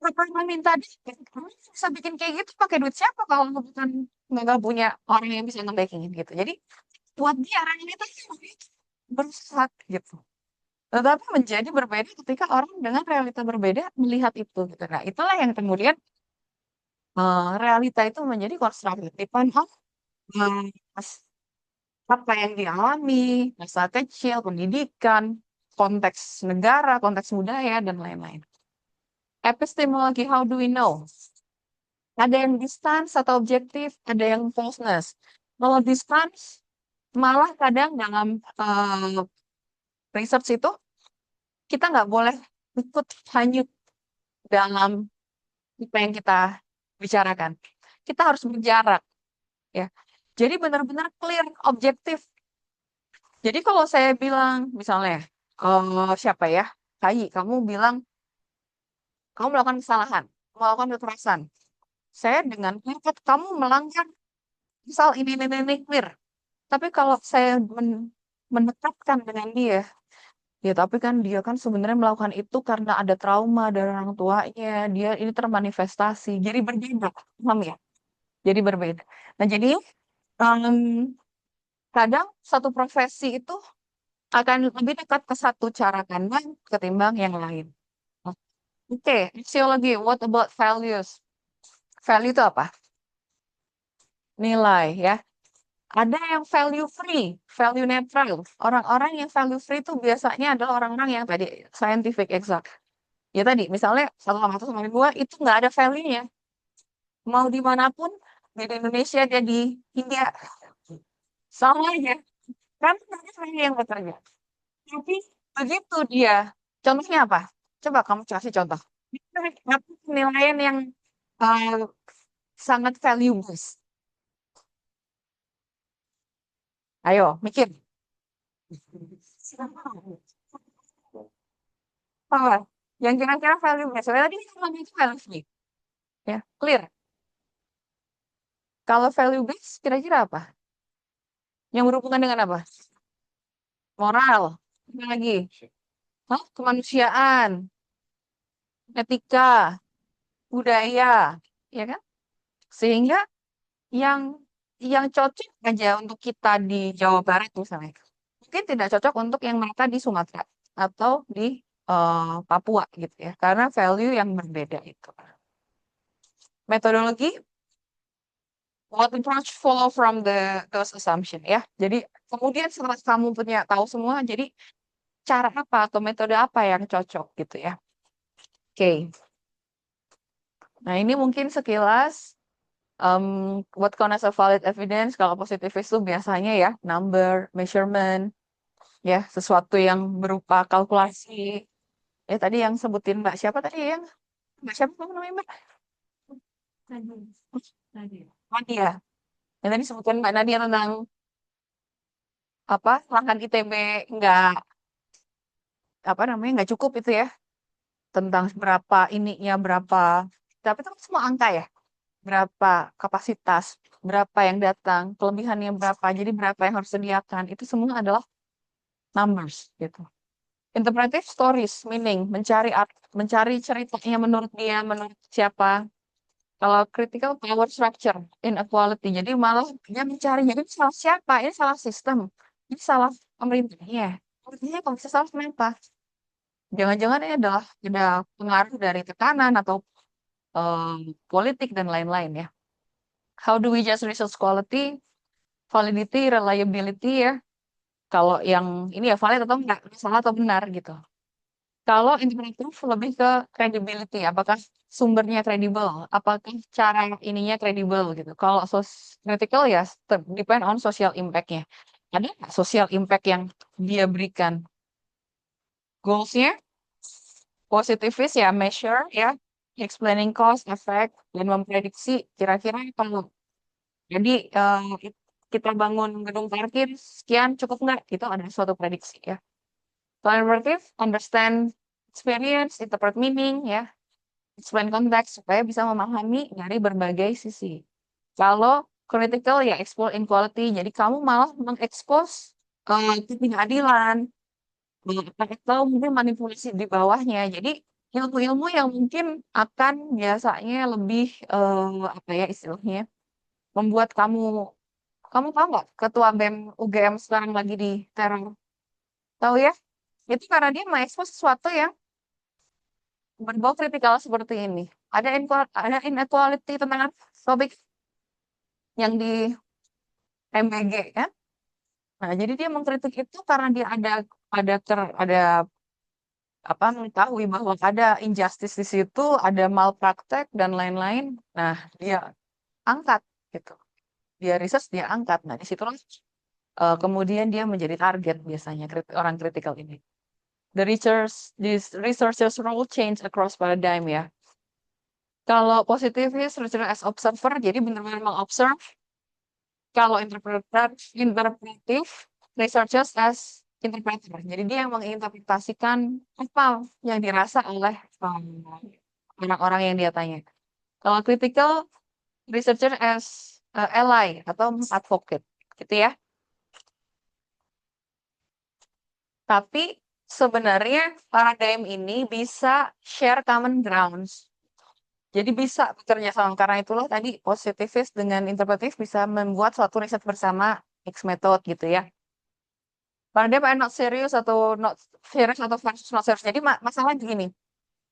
pernah minta dia, kamu bisa bikin kayak gitu pakai duit siapa kalau bukan nggak punya orang yang bisa ngebacking gitu. Jadi buat dia realitasnya berusaha gitu. Tetapi menjadi berbeda ketika orang dengan realita berbeda melihat itu gitu. Nah, itulah yang kemudian realita itu menjadi konstruk depend on mas- apa yang dialami, masa kecil, pendidikan, konteks negara, konteks budaya, dan lain-lain. Epistemologi, how do we know? Ada yang distance atau objektif, ada yang falseness. Kalau distance, malah kadang dalam research itu, kita nggak boleh ikut hanyut dalam apa yang kita bicarakan. Kita harus berjarak, ya. Jadi benar-benar clear, objektif. Jadi kalau saya bilang, misalnya, siapa ya, Kai, kamu bilang, kamu melakukan kesalahan, melakukan kekerasan. Saya dengan clear, kamu melanggar, misal ini, clear. Tapi kalau saya mendekatkan dengan dia, ya tapi kan dia kan sebenarnya melakukan itu karena ada trauma dari orang tuanya, dia ini termanifestasi, jadi berbeda, paham ya? Jadi berbeda. Nah jadi em, kadang satu profesi itu akan lebih dekat ke satu cara pandang ketimbang yang lain. Oke, aksiologi. What about values? Value itu apa? Nilai ya. Ada yang value free, value netral. Orang-orang yang value free itu biasanya adalah orang-orang yang tadi scientific exact. Ya tadi, misalnya 1,1 sama 2 itu nggak ada value-nya. Mau dimanapun, di Indonesia, dia di India, sama aja. Kan ada value yang bekerja. Tapi begitu dia, contohnya apa? Coba kamu kasih contoh. Apa penilaian yang uh, sangat value based? Ayo, mikir. Apa? Yang kira-kira value based. Soalnya tadi kan itu value free. Ya, clear. Kalau value based, kira-kira apa? Yang berhubungan dengan apa? Moral. Apa lagi? Hah? Kemanusiaan, etika, budaya, ya kan? Sehingga yang yang cocok aja untuk kita di Jawa Barat misalnya, mungkin tidak cocok untuk yang mereka di Sumatera atau di Papua gitu ya, karena value yang berbeda itu. Metodologi, what approach follow from those assumption ya. Jadi kemudian setelah kamu punya tahu semua, jadi cara apa atau metode apa yang cocok gitu ya. Oke. Nah ini mungkin sekilas what count as a valid evidence. Kalau positivis itu biasanya ya number, measurement, ya sesuatu yang berupa kalkulasi. Tadi yang sebutin Mbak siapa tadi yang Mbak siapa kamu namanya Mbak? Nadia. Yang tadi sebutin Mbak Nadia tentang apa langkah ITB nggak apa namanya nggak cukup itu ya, tentang berapa ininya berapa, tapi itu kan semua angka ya, berapa kapasitas, berapa yang datang, kelebihannya berapa, jadi berapa yang harus disediakan, itu semua adalah numbers gitu. Interpretive stories, meaning mencari ceritanya menurut dia, menurut siapa. Kalau critical power structure, inequality, jadi malah dia mencari, jadi ini salah siapa? Ini salah sistem, ini salah pemerintahnya. Pemerintahnya kalau bisa salah kenapa? Jangan-jangan ini adalah ada pengaruh dari tekanan atau politik dan lain-lain ya. How do we judge resource quality, validity, reliability ya? Kalau yang ini ya valid atau enggak, salah atau benar gitu. Kalau integratif lebih ke credibility, apakah sumbernya kredibel, apakah cara ininya kredibel gitu. Kalau critical ya depend on social impact-nya. Ada nggak social impact yang dia berikan? Goals-nya positifis ya, measure ya, explaining cause, effect, dan memprediksi kira-kira kalau jadi kita bangun gedung parkir sekian cukup nggak? Itu ada suatu prediksi ya. Collaborative, understand experience, interpret meaning ya, explain konteks supaya bisa memahami dari berbagai sisi. Kalau critical ya expose inequality, jadi kamu malah mengekspos ketidakadilan atau mungkin manipulasi di bawahnya. Jadi ilmu-ilmu yang mungkin akan biasanya lebih apa ya istilahnya membuat kamu tahu nggak ketua BEM UGM sekarang lagi di teror? Tahu ya? Itu karena dia mengekspos sesuatu yang berbau kritikal seperti ini. Ada inequality tentang topik yang di MBG ya. Nah, jadi dia mengkritik itu karena dia ada apa mengetahui bahwa ada injustice di situ, ada malpraktek dan lain-lain. Nah, dia angkat gitu. Dia research, dia angkat. Nah, di situlah kemudian dia menjadi target biasanya orang kritikal ini. This researchers role change across paradigm ya. Kalau positivis, researcher as observer, jadi benar-benar mengobserve. Kalau interpretif, researchers as interpreter. Jadi dia yang menginterpretasikan apa yang dirasa oleh orang-orang yang dia tanya. Kalau critical, researcher as ally atau advocate, gitu ya. Tapi sebenarnya paradigm ini bisa share common grounds. Jadi bisa bekerja sama karena itulah tadi positivis dengan interpretif bisa membuat suatu riset bersama X method gitu ya. Paradigm are not serious atau not serious atau versus not serious. Jadi masalah gini,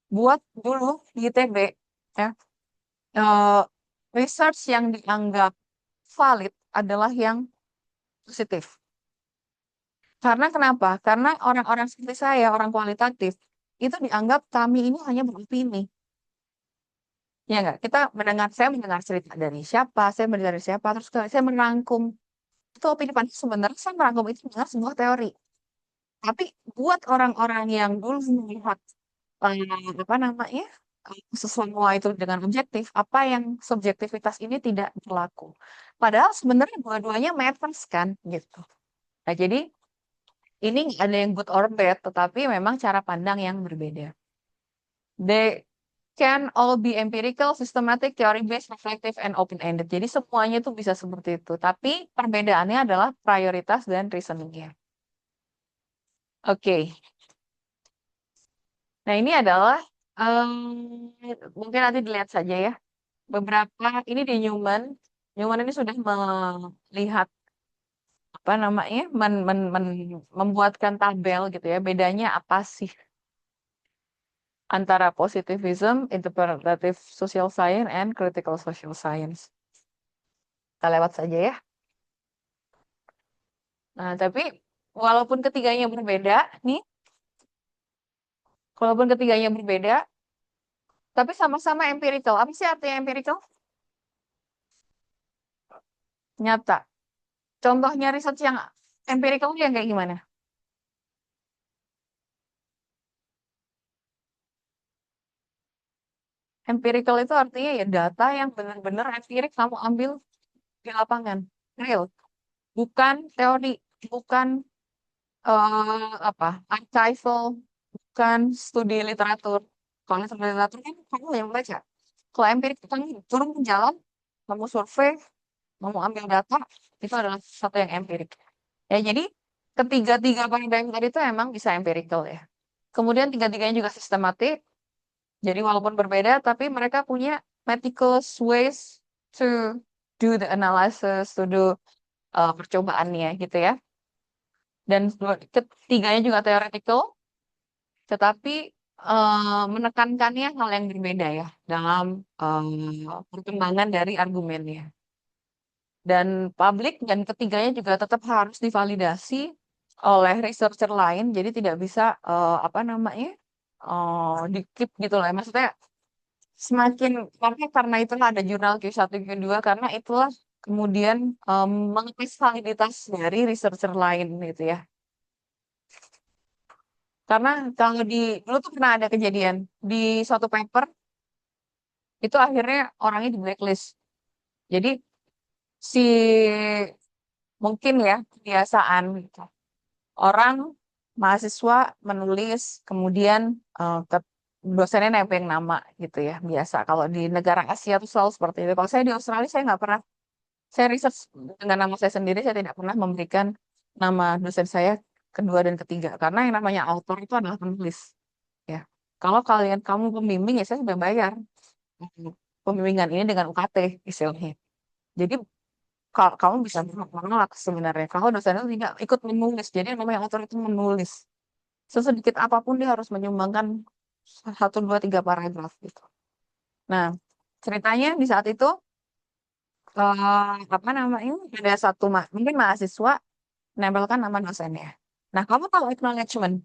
buat dulu di ITB ya, eh, research yang dianggap valid adalah yang positif. Karena kenapa? Karena orang-orang seperti saya, orang kualitatif, itu dianggap kami ini hanya beropini. Ya enggak? Saya mendengar cerita dari siapa, saya mendengar dari siapa, terus saya merangkum. Itu opini panas sebenarnya saya merangkum itu dengan sebuah teori. Tapi buat orang-orang yang dulu melihat apa namanya semua itu dengan objektif, apa yang subjektivitas ini tidak berlaku. Padahal sebenarnya dua-duanya matters kan gitu. Nah, jadi ini nggak ada yang good or bad, tetapi memang cara pandang yang berbeda. They can all be empirical, systematic, theory-based, reflective, and open-ended. Jadi semuanya itu bisa seperti itu. Tapi perbedaannya adalah prioritas dan reasoningnya. Oke. Nah ini adalah mungkin nanti dilihat saja ya. Beberapa ini di Newman. Newman ini sudah melihat apa namanya membuatkan tabel gitu ya. Bedanya apa sih antara positivism, interpretative social science, and critical social science. Kita lewat saja ya. Nah, tapi walaupun ketiganya berbeda, nih, walaupun ketiganya berbeda, tapi sama-sama empirical. Apa sih artinya empirical? Nyata. Contohnya research yang empirical yang kayak gimana? Empirical itu artinya ya data yang benar-benar empirik kamu ambil di lapangan, real. Bukan teori, bukan apa archival, bukan studi literatur. Kalau studi literatur kan kamu yang baca. Kalau empirik itu kamu turun ke jalan, kamu survei, kamu ambil data, itu adalah sesuatu yang empirik. Ya, jadi ketiga-tiga paradigm tadi itu emang bisa empirical ya. Kemudian tiga-tiganya juga sistematik. Jadi walaupun berbeda, tapi mereka punya meticulous ways to do the analysis, to do percobaannya gitu ya. Dan ketiganya juga theoretical, tetapi menekankannya hal yang berbeda ya dalam perkembangan dari argumennya. Dan publik dan ketiganya juga tetap harus divalidasi oleh researcher lain, jadi tidak bisa apa namanya di keep gitu lah. Maksudnya semakin karena itulah ada jurnal Q1 Q2 karena itulah kemudian mengetes validitas dari researcher lain gitu ya. Karena kalau dulu tuh pernah ada kejadian di suatu paper itu akhirnya orangnya di blacklist. Jadi si mungkin ya kebiasaan gitu. Orang mahasiswa menulis kemudian dosennya nebeng nama gitu ya biasa. Kalau di negara Asia tuh selalu seperti itu. Kalau saya di Australia saya nggak pernah saya research dengan nama saya sendiri saya tidak pernah memberikan nama dosen saya kedua dan ketiga karena yang namanya author itu adalah penulis ya. Kalau kamu pembimbing ya saya sudah bayar pembimbingan ini dengan UKT istilahnya. Jadi kalau kamu bisa menolak sebenarnya. Kalau dosen itu tidak ikut menulis, jadi yang namanya author itu menulis. Sesedikit apapun dia harus menyumbangkan 1, 2, 3 paragraf gitu. Nah, ceritanya di saat itu apa namanya ada satu mungkin mahasiswa menempelkan nama dosennya. Nah, kamu tahu acknowledgement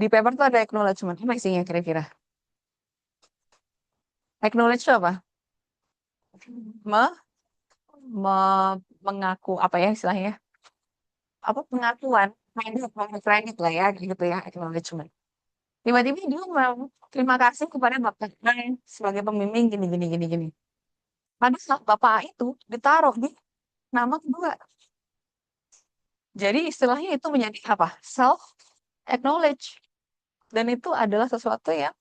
di paper tuh ada acknowledgement apa isinya kira-kira? Acknowledge itu apa? Me- mengaku apa ya istilahnya? Apa pengakuan? Kredit lah ya gitu ya acknowledgement. Tiba-tiba dia mau terima kasih kepada Bapak sebagai pembimbing gini gini gini gini. Padahal Bapak itu ditaruh di nama kedua. Jadi istilahnya itu menjadi apa? Self acknowledge. Dan itu adalah sesuatu yang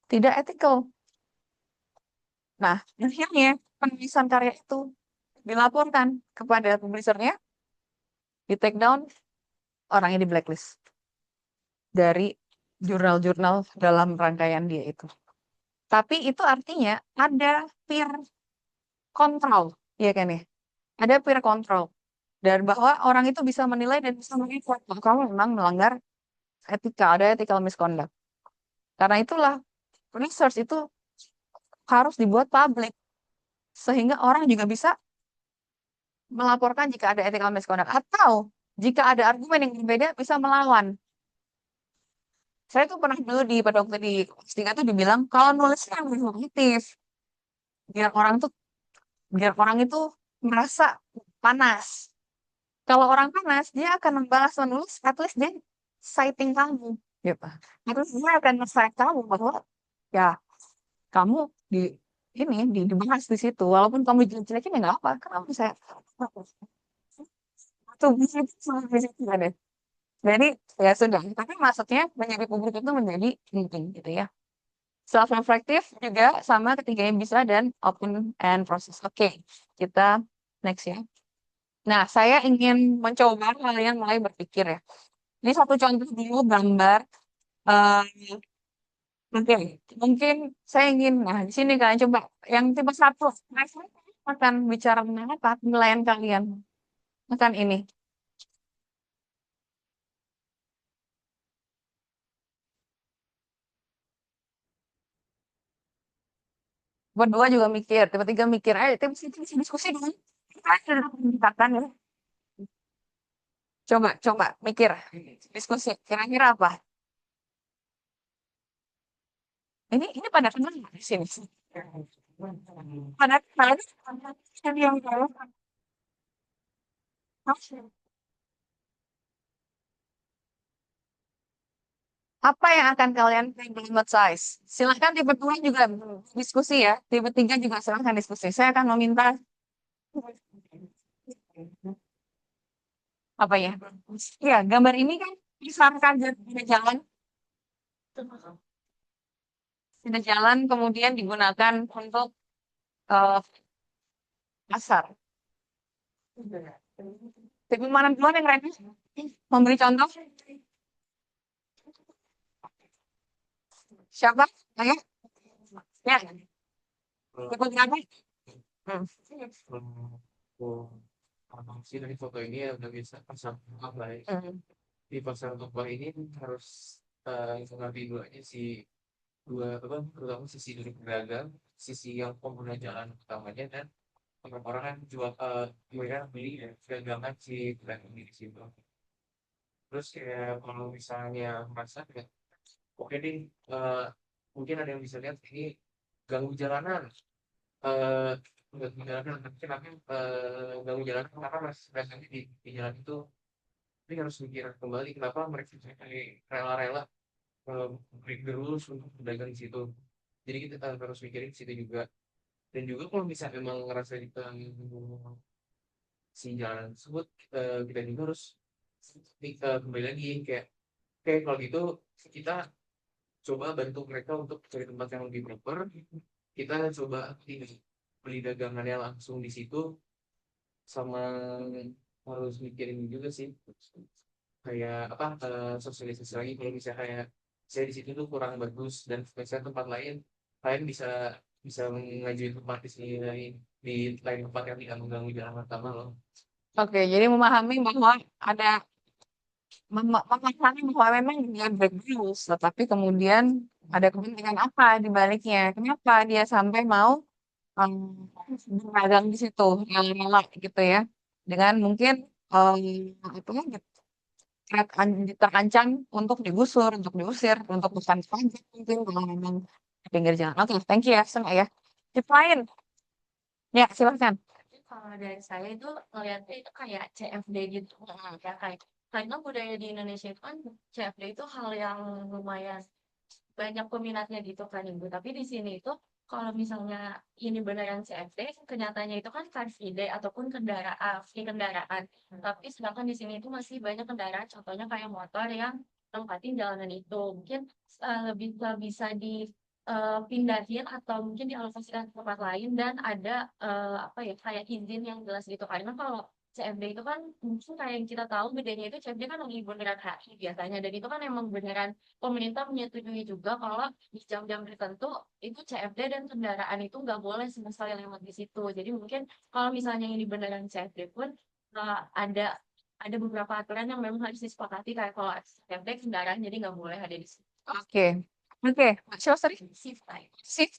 tidak ethical. Nah, akhirnya penulisan karya itu dilaporkan kepada publishernya, di take down, orangnya di blacklist dari jurnal-jurnal dalam rangkaian dia itu. Tapi itu artinya ada peer control, ya kan ya? Ada peer control. Dan bahwa orang itu bisa menilai dan bisa menginfo kalau kamu memang melanggar etika, ada ethical misconduct. Karena itulah research itu harus dibuat publik sehingga orang juga bisa melaporkan jika ada ethical misconduct atau jika ada argumen yang berbeda bisa melawan. Saya tuh pernah dulu pada waktu di S3 tuh dibilang kalau nulisnya yang informatif biar orang tuh biar orang itu merasa panas. Kalau orang panas dia akan membalas menulis at least dia citing kamu gitu. Terus dia akan nge-cite kamu bahwa ya kamu di dibahas di situ walaupun kamu jelek-jelekin ya nggak apa kamu saya tuh bisa ada. Jadi ya sudah, tapi maksudnya menjadi publik itu menjadi penting gitu ya. Self reflective juga sama ketiganya bisa dan open and process. Oke, kita next ya. Nah, saya ingin mencoba kalian mulai berpikir ya. Ini satu contoh dulu gambar. eh Oke, mungkin saya ingin, nah di sini kalian coba yang tipe 1. Next akan bicara mengenai apa penilaian kalian akan ini. Berdua juga mikir, tiba-tiga mikir, tiba bisa diskusi dulu. Kita sudah menceritakan ya. Coba mikir, diskusi. Kira-kira apa? Ini pada kenal nggak di sini? Pada kenal yang apa yang akan kalian size? Silahkan tipe 2 juga diskusi ya. Tipe 3 juga silahkan diskusi. Saya akan meminta apa ya? Ya, gambar ini kan misalkan jalan, ada jalan kemudian digunakan untuk eh, pasar. Tipe mana duluan yang ready? Memberi contoh? Siapa? Ayo. Ya, tipe berapa? Hmm. Oh, abang sih dari foto ini ya udah bisa pasang apa ya? Hmm. Di pasar untuk bank ini harus mengambil dua aja si dua apa terutama sisi dari pedagang, sisi yang pengguna jalan utamanya dan orang-orang kan jual mereka beli ya dagangan si pedagang di situ. Terus kayak kalau misalnya masak ya oke nih, mungkin ada yang bisa lihat ini ganggu jalanan, eh ganggu jalanan, tapi kenapa ganggu jalanan karena biasanya di jalan itu, ini harus mikir kembali kenapa mereka sampai rela-rela break the rules untuk berdagang di situ. Jadi kita harus mikirin di situ juga. Dan juga kalau misalnya memang ngerasa kita si jalan tersebut, kita juga harus kembali lagi kayak, oke kalau gitu kita coba bantu mereka untuk cari tempat yang lebih proper. Kita coba ini beli dagangannya langsung di situ, sama harus mikirin juga sih kayak apa, sosialisasi lagi kalau misalnya kayak saya di situ tuh kurang bagus dan misalnya tempat lain kalian bisa bisa ngajuin tempat di sini di lain tempat yang tidak mengganggu jalan pertama loh. Oke, jadi memahami bahwa ada memahami bahwa memang dia break rules, tetapi kemudian ada kepentingan apa di baliknya. Kenapa dia sampai mau berdagang di situ, rela-rela gitu ya. Dengan mungkin apa ya, terancam untuk digusur, untuk diusir, untuk bukan pajak mungkin kalau memang di pinggir jalan. Oke, thank you ya, Sen ya. Tip lain, ya silakan. Tapi kalau dari saya itu ngeliatnya itu kayak CFD gitu ya, kayak karena budaya di Indonesia itu kan CFD itu hal yang lumayan banyak peminatnya gitu kan Ibu. Tapi di sini itu kalau misalnya ini beneran CFD, kenyataannya itu kan car free day ataupun kendaraan, free kendaraan. Tapi sedangkan di sini itu masih banyak kendaraan, contohnya kayak motor yang tempatin jalanan itu. Mungkin lebih bisa pindahin atau mungkin dialokasikan ke tempat lain dan ada apa ya kayak izin yang jelas gitu. Karena kalau CFD itu kan mungkin kayak yang kita tahu bedanya itu CFD kan lagi beneran hari biasanya dan itu kan emang beneran pemerintah menyetujui juga kalau di jam-jam tertentu itu CFD dan kendaraan itu nggak boleh sama sekali lewat di situ. Jadi mungkin kalau misalnya ini beneran CFD pun ada beberapa aturan yang memang harus disepakati kayak kalau CFD kendaraan jadi nggak boleh ada di situ. Oke, oke, Mbak Syosri, Shift time. shift.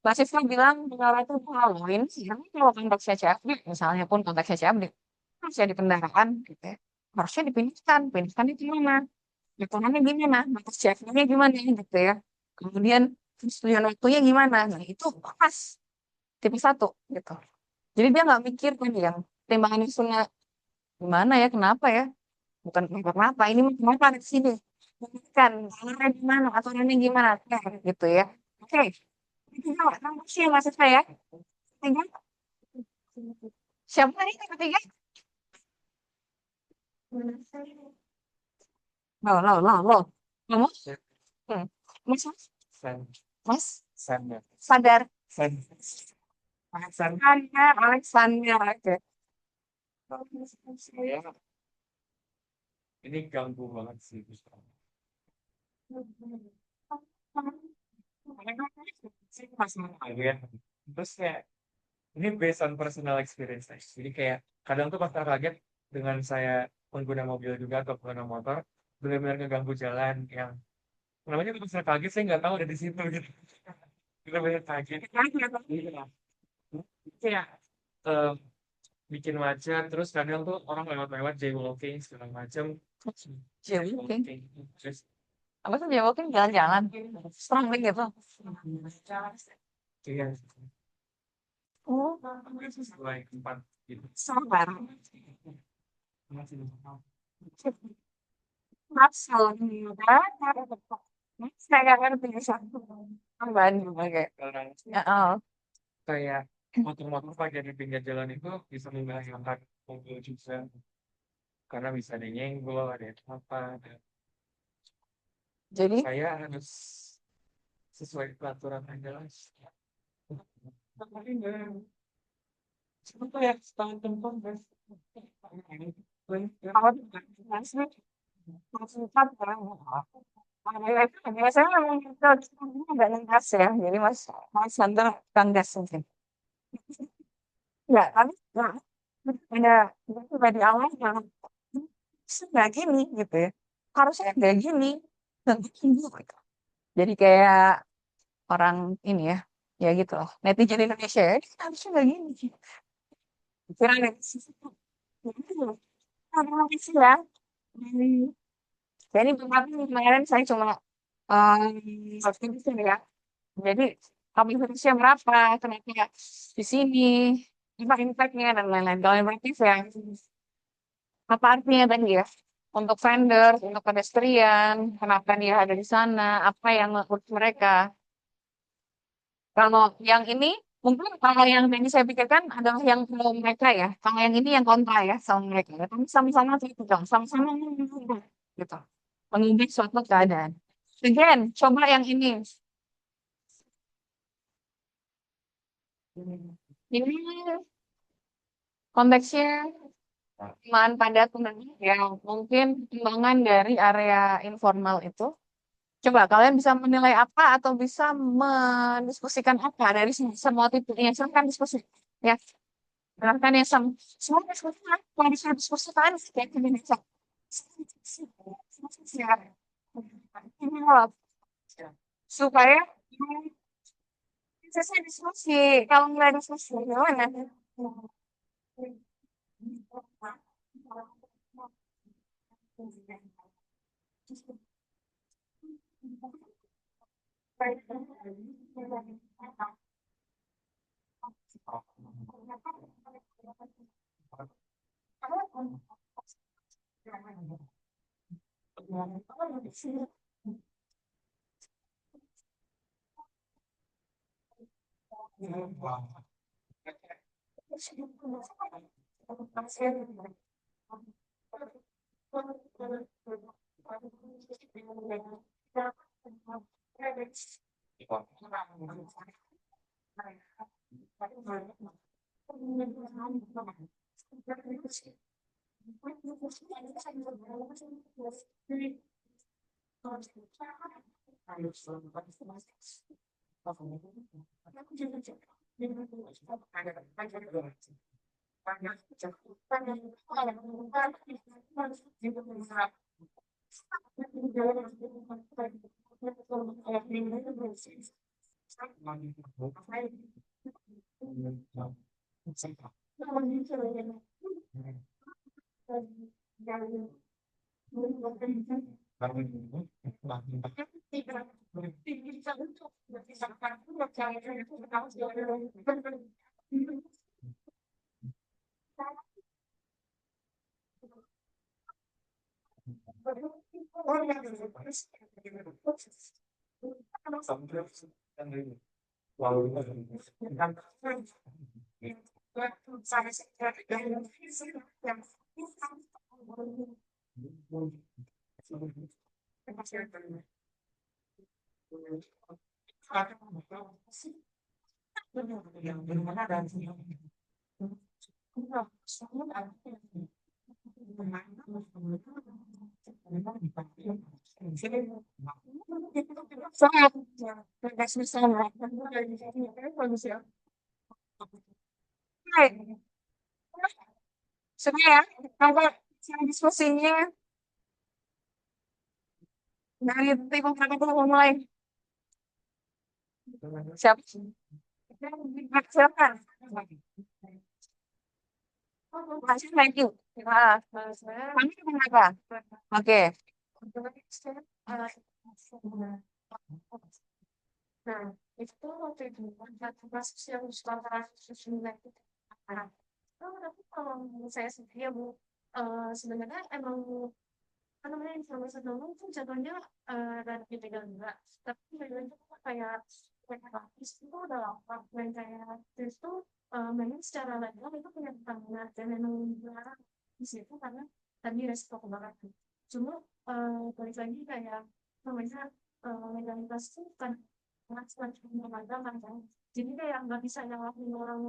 Mbak Sifna bilang kalau itu kalau ini sih, karena kalau konteksnya CFD, misalnya pun konteksnya CFD, harusnya di kendaraan gitu ya, harusnya dipindahkan itu mana? Hitungannya gimana? Batas CFD-nya gimana gitu ya. Kemudian persetujuan waktunya gimana? Nah, itu pas tipe satu gitu. Jadi dia nggak mikir kan yang timbangan isunya gimana ya, kenapa ya? Bukan kenapa, ini mah kenapa ada di sini? Bukan, jalurnya gimana, aturannya gimana, nah, gitu ya. Oke, ketiga, kasih ya Mas saya. Ketiga, siapa nih yang ketiga? Lo. Kamu? Hmm. Mas, Sen Mas, sen ya sadar. sen sen Alexander, oke. saya ini ganggu banget sih ya. Terus kayak ini based on personal experience guys. Jadi kayak kadang tuh pas kaget dengan saya pengguna mobil juga atau pengguna motor benar-benar ngeganggu jalan yang namanya tuh bisa kaget saya nggak tahu ada di situ gitu. Benar-benar kaget. Iya. Kayak eh, bikin macet terus kadang tuh orang lewat-lewat jaywalking segala macam. Jaywalking? Terus Apa tuh jaywalking? Jalan-jalan? Strolling gitu? iya Oh, sesuai tempat gitu. sabar. Masih Mas, kalau enggak, saya nggak ngerti satu. Tambahan oke. orang Ya, oh. kayak motor-motor pakai di pinggir jalan itu bisa membahayakan mobil juga karena bisa ada yang nyenggol ada yang apa dan Jadi, saya harus sesuai peraturan yang jelas. Tapi enggak seperti ya setahun tempat guys. kalau masih empat kan? Biasanya memang kita agak ngegas ya. Jadi Mas Sander kan gas mungkin. Enggak, tapi enggak. Ada di awal yang nggak gini gitu ya. Harusnya nggak gini. Dan gini gitu. Jadi kayak orang ini ya gitu loh. Netizen Indonesia ya, harusnya nggak gini. Kira ada terima kasih ya. Hmm. Jadi kemarin saya cuma Optimisnya ya. Jadi kapasitasnya berapa, kenapa di sini, apa impact-nya dan lain-lain. Kalau yang berarti ya, apa artinya tadi ya? Untuk vendor, untuk pedestrian, kenapa dia ada di sana, apa yang menurut mereka. Kalau yang ini, mungkin kalau yang tadi saya pikirkan adalah yang pro mereka ya. Kalau yang ini yang kontra ya sama mereka. Ya. Tapi sama-sama gitu, sama-sama mengubah, gitu. Mengubah suatu keadaan. Again, coba yang ini. Ini konteksnya perumahan padat penduduk yang mungkin perkembangan dari area informal itu. Coba kalian bisa menilai apa atau bisa mendiskusikan apa dari semua titiknya. Silahkan diskusi. Ya, silahkan ya semua diskusi. Kalau bisa diskusikan, kayak gini bisa. Ini loh, supaya selesai diskusi. Kalau nggak diskusi, gimana? Sangat. Baik. Sudah ya, apa diskusinya dari tim berapa dulu mulai? Siap. Silakan. Masih thank you. Nah, kami kenapa? Oke. Nah, itu waktu itu kasus yang setelah itu. Tapi kalau menurut saya sendiri ya Bu, sebenarnya emang apa namanya informasi dulu itu jatuhnya dari dipegang enggak, tapi pegang itu kayak artis itu udah lama dan kayak terus tuh memang secara legal itu punya pertanggungan dan memang dilarang di situ karena tadi resiko kebakaran. Cuma balik lagi kayak namanya legalitas itu kan sangat semacam lembaga kan. Jadi kayak nggak bisa nyalahin orang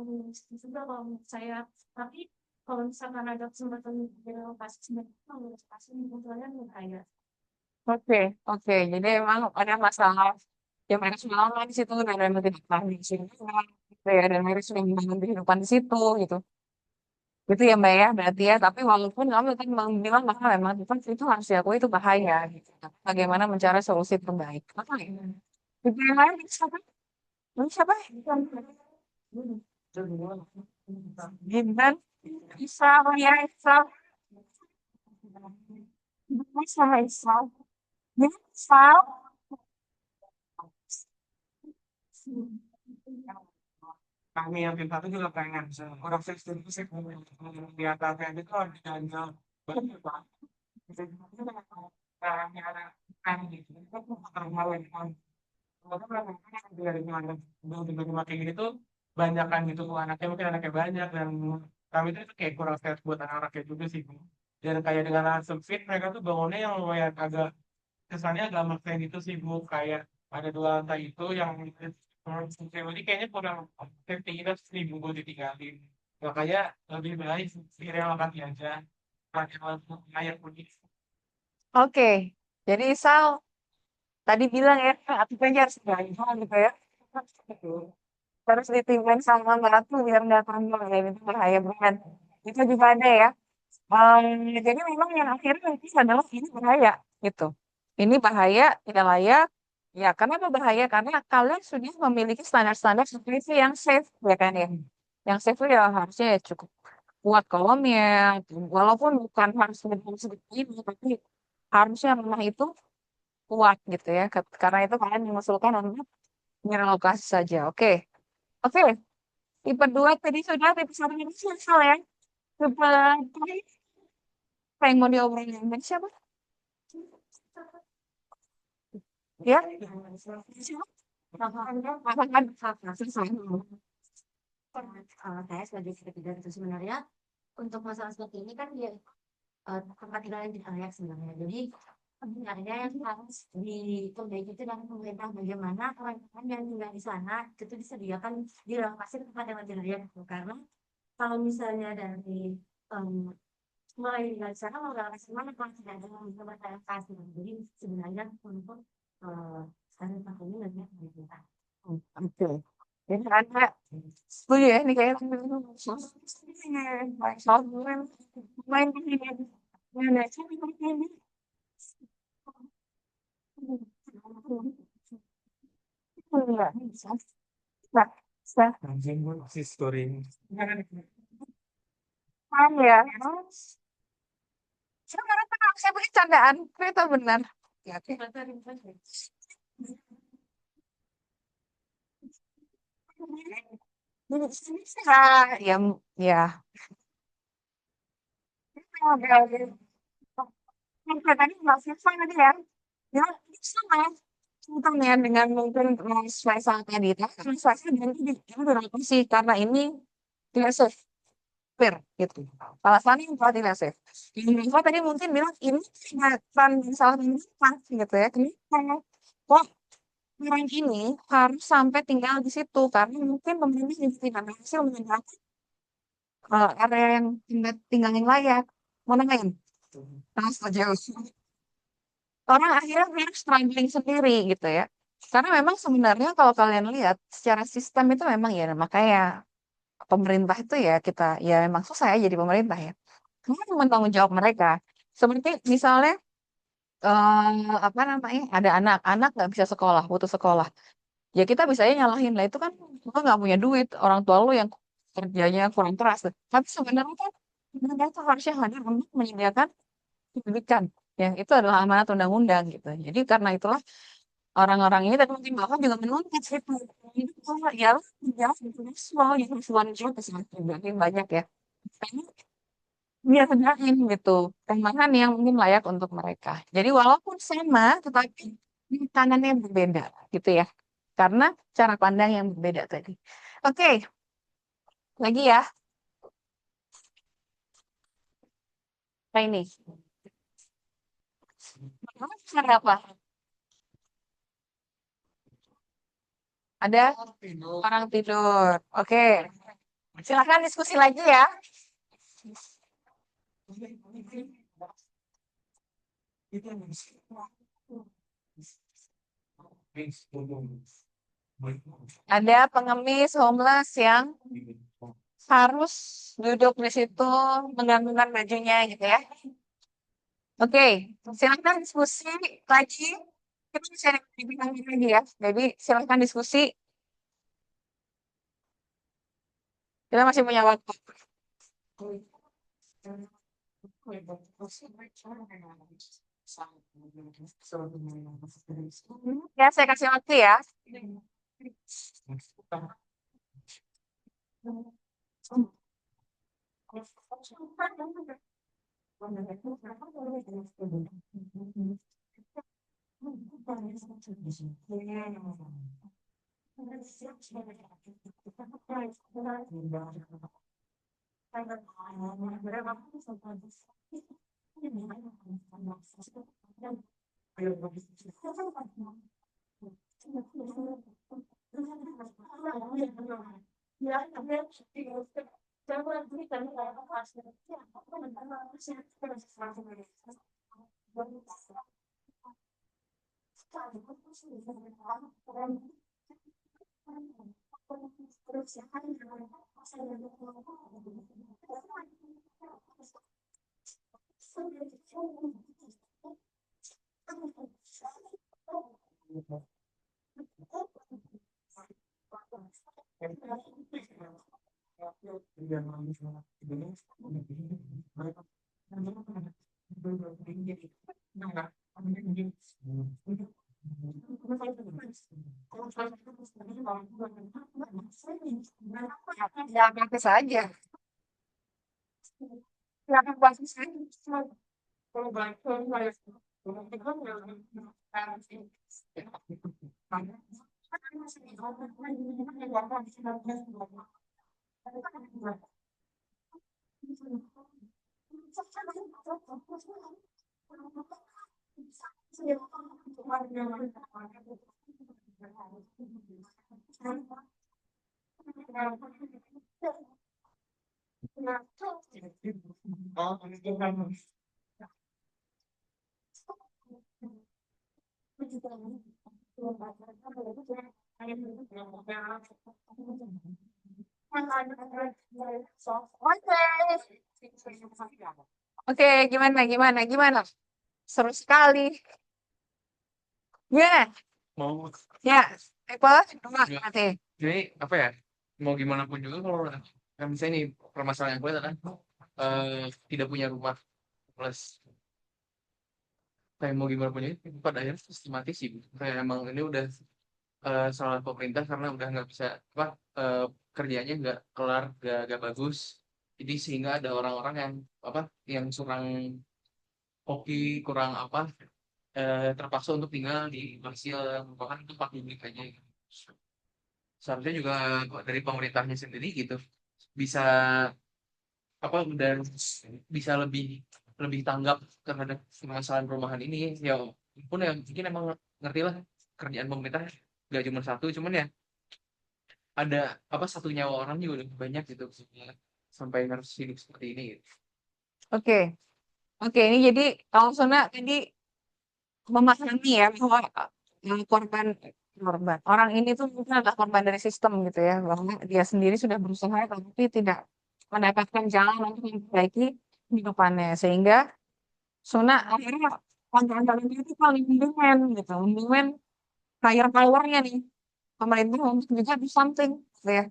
juga kalau menurut saya. Tapi kalau misalkan ada kesempatan relokasi sebenarnya relokasi kebetulan kaya. Oke, oke. Jadi emang ada masalah yang mereka sudah lama di situ dan mereka tidak tahan di sini. Gitu ya, dan mereka sudah membangun kehidupan di situ gitu. Gitu ya Mbak ya, berarti ya. Tapi walaupun kamu tadi bilang bahwa memang itu harus diakui itu bahaya gitu. Tapi bagaimana mencari solusi terbaik? Apa ya? Itu yang lain siapa? Ini siapa? Gibran, Isal, ya Isal. Isal, Isal. Isal. Kami yang tim satu juga pengen orang sistem musik di atasnya itu ada ganjil banyak banget. Caranya ada kan gitu. Itu termalu kan. Kalau dari mana dari makin ini tuh banyak kan gitu anaknya mungkin anaknya banyak dan kami itu kayak kurang sehat buat anak-anaknya juga sih Bu. Dan kayak dengan langsung fit mereka tuh bangunnya yang lumayan agak kesannya agak maksain itu sih Bu kayak ada 2 lantai itu yang jadi kayaknya kurang safety kita 1.000 gue ditinggalin makanya lebih baik direlakan aja pakai langsung kayak begitu. Oke, jadi Sal tadi bilang ya, aplikasinya harus berani gitu ya. Harus ditimbang sama batu biar nggak tambah ya, itu bahaya banget. Itu juga ada ya. Jadi memang yang akhirnya itu adalah ini bahaya gitu. Ini bahaya, tidak layak. Ya, kenapa bahaya? Karena kalian sudah memiliki standar-standar security yang safe, ya kan ya. Yang safe itu ya harusnya ya cukup kuat kolomnya, walaupun bukan harus seperti ini, tapi harusnya rumah itu kuat gitu ya. Karena itu kalian mengusulkan untuk direlokasi saja. Oke, oke. Tipe 2 tadi sudah, tipe 1 ini selesai ya. Tipe 3 apa yang mau diobrolin? Tadi siapa? Ya? Siapa? Selesai. Saya sebagai sekretariat itu sebenarnya untuk masalah seperti ini kan dia tempat tinggal yang tidak layak sebenarnya. Jadi sebenarnya yang harus diperbaiki itu dari pemerintah bagaimana orang-orang yang tinggal di sana itu disediakan direlokasi ke tempat yang lebih layak gitu. Karena kalau misalnya dari mulai tinggal di sana mau relokasi mana kalau tidak ada yang bisa berrelokasi. Jadi sebenarnya untuk sekarang tempat ini lebih pemerintah. Oke. Jadi ada setuju ya, ini kayak soal main ini. Mana sih ini? Enggak bisa. Nah, bisa. Anjing gue masih story. Ya. Sekarang kan saya beri candaan, kereta benar. Ya, oke. Jadi bisa, ya, ya. Oke, oke. Oke, tadi Mbak Siva tadi ya. Ya, sama. Contohnya dengan mungkin swasta tadi, tapi swasta nanti itu berapa sih? Karena ini tidak safe, fair gitu. Alasannya yang tidak safe. Yang Mbak tadi mungkin bilang ini bukan salah pemerintah gitu ya. Kenapa? Kok orang ini harus sampai tinggal di situ? Karena mungkin pemerintah juga tidak berhasil menyediakan area yang tinggal yang layak. Mau nengahin? Terus jauh. Orang akhirnya harus struggling sendiri gitu ya. Karena memang sebenarnya kalau kalian lihat secara sistem itu memang ya makanya pemerintah itu ya kita ya memang susah ya jadi pemerintah ya. Karena cuma tanggung jawab mereka. Seperti misalnya apa namanya ada anak-anak nggak bisa sekolah, putus sekolah. Ya kita bisa aja nyalahin lah itu kan lo nggak punya duit orang tua lo yang kerjanya kurang keras. Tapi sebenarnya kan pemerintah itu harusnya hadir untuk menyediakan pendidikan. Ya, itu adalah amanat undang-undang gitu. Jadi karena itulah orang-orang ini tadi mungkin Bapak juga menuntut itu. Itu kalau ya ya semua yang semua juga sangat pribadi banyak ya. Kayaknya dia kerjain gitu. Kemana yang mungkin layak untuk mereka. Jadi walaupun sama, tetapi tangannya berbeda gitu ya. Karena cara pandang yang berbeda tadi. Oke, lagi ya. Nah ini. Cara apa? Ada orang tidur. Oke. Silahkan diskusi lagi ya. Ada pengemis homeless yang harus duduk di situ menggantungkan bajunya gitu ya. Oke, silahkan diskusi lagi. Kita bisa dibilang lagi ya. Jadi silahkan diskusi. Kita masih punya waktu. Ya, saya kasih waktu ya. Ya, praktis saja. Ya, praktis saja. Oke, gimana? Seru sekali. Gimana? Mau Ya, Eko, dua Enggak. berarti. Jadi apa ya? Mau gimana pun juga kalau kan misalnya nih permasalahan yang gue adalah tidak punya rumah plus kayak mau gimana pun juga pada akhirnya sistematis sih. Kayak emang ini udah salah pemerintah karena udah nggak bisa apa eh, kerjanya nggak kelar, nggak bagus. Jadi sehingga ada orang-orang yang apa yang kurang hoki, kurang apa terpaksa untuk tinggal di hasil bahkan itu pakai publik aja gitu. Seharusnya juga dari pemerintahnya sendiri gitu bisa apa udah bisa lebih lebih tanggap terhadap permasalahan perumahan ini ya pun ya mungkin emang ngerti lah kerjaan pemerintah gak cuma satu cuman ya ada apa satu nyawa orang juga lebih banyak gitu sampai harus hidup seperti ini gitu. Oke, oke. Ini jadi kalau Sona tadi memahami ya bahwa korban orang ini tuh mungkin adalah korban dari sistem gitu ya, bahwa dia sendiri sudah berusaha tapi tidak mendapatkan jalan untuk memperbaiki kehidupannya sehingga Sona akhirnya konten-konten itu paling mendingen gitu, mendingen higher powernya nih pemerintah untuk juga do something gitu ya,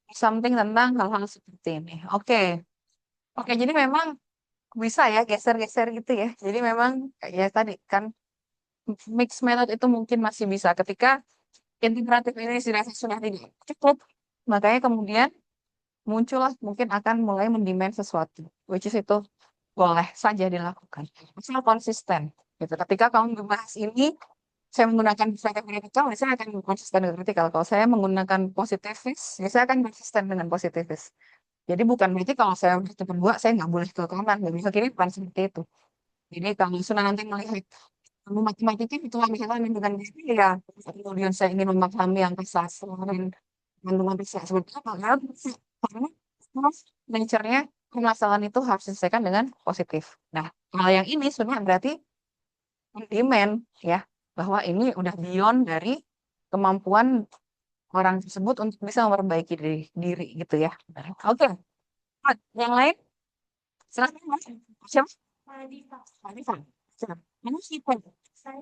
do something tentang hal-hal seperti ini. Oke, oke. Jadi memang bisa ya geser-geser gitu ya. Jadi memang ya tadi kan mix method itu mungkin masih bisa ketika integratif ini dirasa sudah tidak cukup, makanya kemudian muncullah mungkin akan mulai mendemand sesuatu, which is itu boleh saja dilakukan. Asal konsisten gitu. Ketika kamu membahas ini, saya menggunakan perspektif kritikal, saya akan konsisten dengan kritikal. Kalau saya menggunakan positivis, ya saya akan konsisten dengan positivis. Jadi bukan berarti kalau saya itu berdua, saya nggak boleh ke kanan, nggak bisa kiri, bukan seperti itu. Jadi kalau sudah nanti melihat kamu matematika itu misalnya dengan diri ya, kemudian saya ingin memahami angka sastra dan kandungan bisa seperti apa, ya bisa. Karena terus nature-nya permasalahan itu harus diselesaikan dengan positif. Nah, hal yang ini sebenarnya berarti demand ya, bahwa ini udah beyond dari kemampuan orang tersebut untuk bisa memperbaiki diri gitu ya. Oke, yang lain silahkan Mas. Siapa? Pak. Siapa? Mana sih Pak? Saya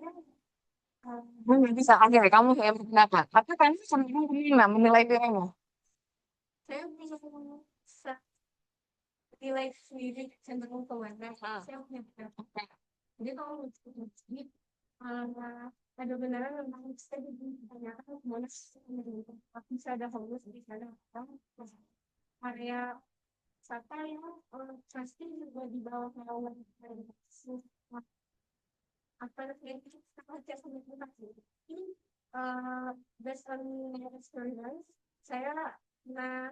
Nggak bisa. Oke, kamu yang berpendapat. Tapi kan cenderung kemana menilai dirimu? saya bisa nilai sendiri cenderung ke mana. Saya punya pendapat. Jadi kalau menurut saya ada beneran memang bisa ditanyakan kemana bisa ada homeless, bisa ada orang area wisata yang pasti juga di bawah naungan dari apa yang kita baca sama ini based on my experience saya pernah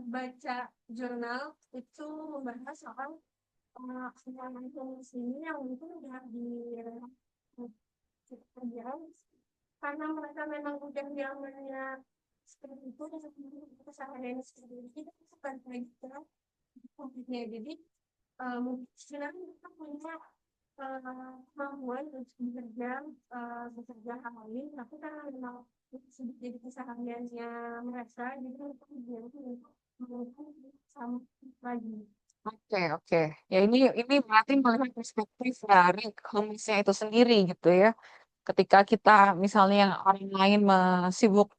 baca jurnal itu membahas soal anak-anak homeless ini yang mungkin udah di kerjaan karena mereka memang udah nyamannya seperti itu dan kesehariannya seperti itu kita bukan lagi ke konfliknya jadi mungkin sebenarnya mereka punya kemampuan untuk bekerja hal lain tapi karena memang itu sudah jadi kesehariannya mereka jadi mereka bilang untuk melakukan sama lagi. Oke, oke. Ya ini berarti melihat perspektif dari homelessnya itu sendiri gitu ya. Ketika kita misalnya orang lain sibuk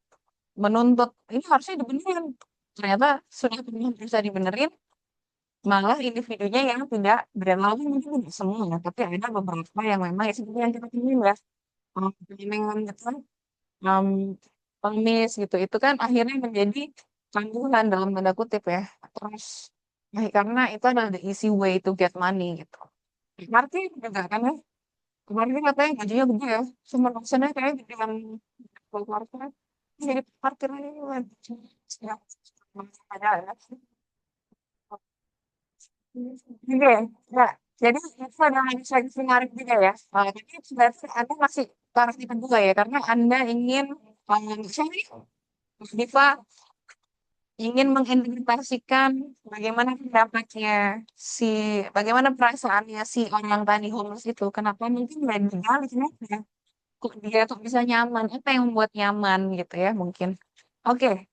menuntut ini harusnya dibenerin. Ternyata sudah bisa dibenerin, malah individunya yang tidak berlalu mungkin tidak semua, tapi ada beberapa yang memang ya seperti yang kita temui ya, penyelewengan gitu kan, um, pengemis gitu, itu kan akhirnya menjadi canggungan dalam tanda kutip ya. Terus karena itu adalah the easy way to get money gitu. Martin juga kan ya, kemarin kan katanya gajinya gede ya, sumber maksudnya kayak gedean keluarga, jadi parkirnya ya, ada ya. Juga ya? Nah, jadi itu adalah insight menarik juga ya. Tapi berarti Anda masih taruh di kedua ya, karena Anda ingin, sorry, Mas Diva ingin menginterpretasikan bagaimana pendapatnya si, bagaimana perasaannya si orang tani homeless itu. Kenapa mungkin nggak digali, kenapa ya? Kok dia tuh bisa nyaman? Apa yang membuat nyaman gitu ya mungkin. Oke,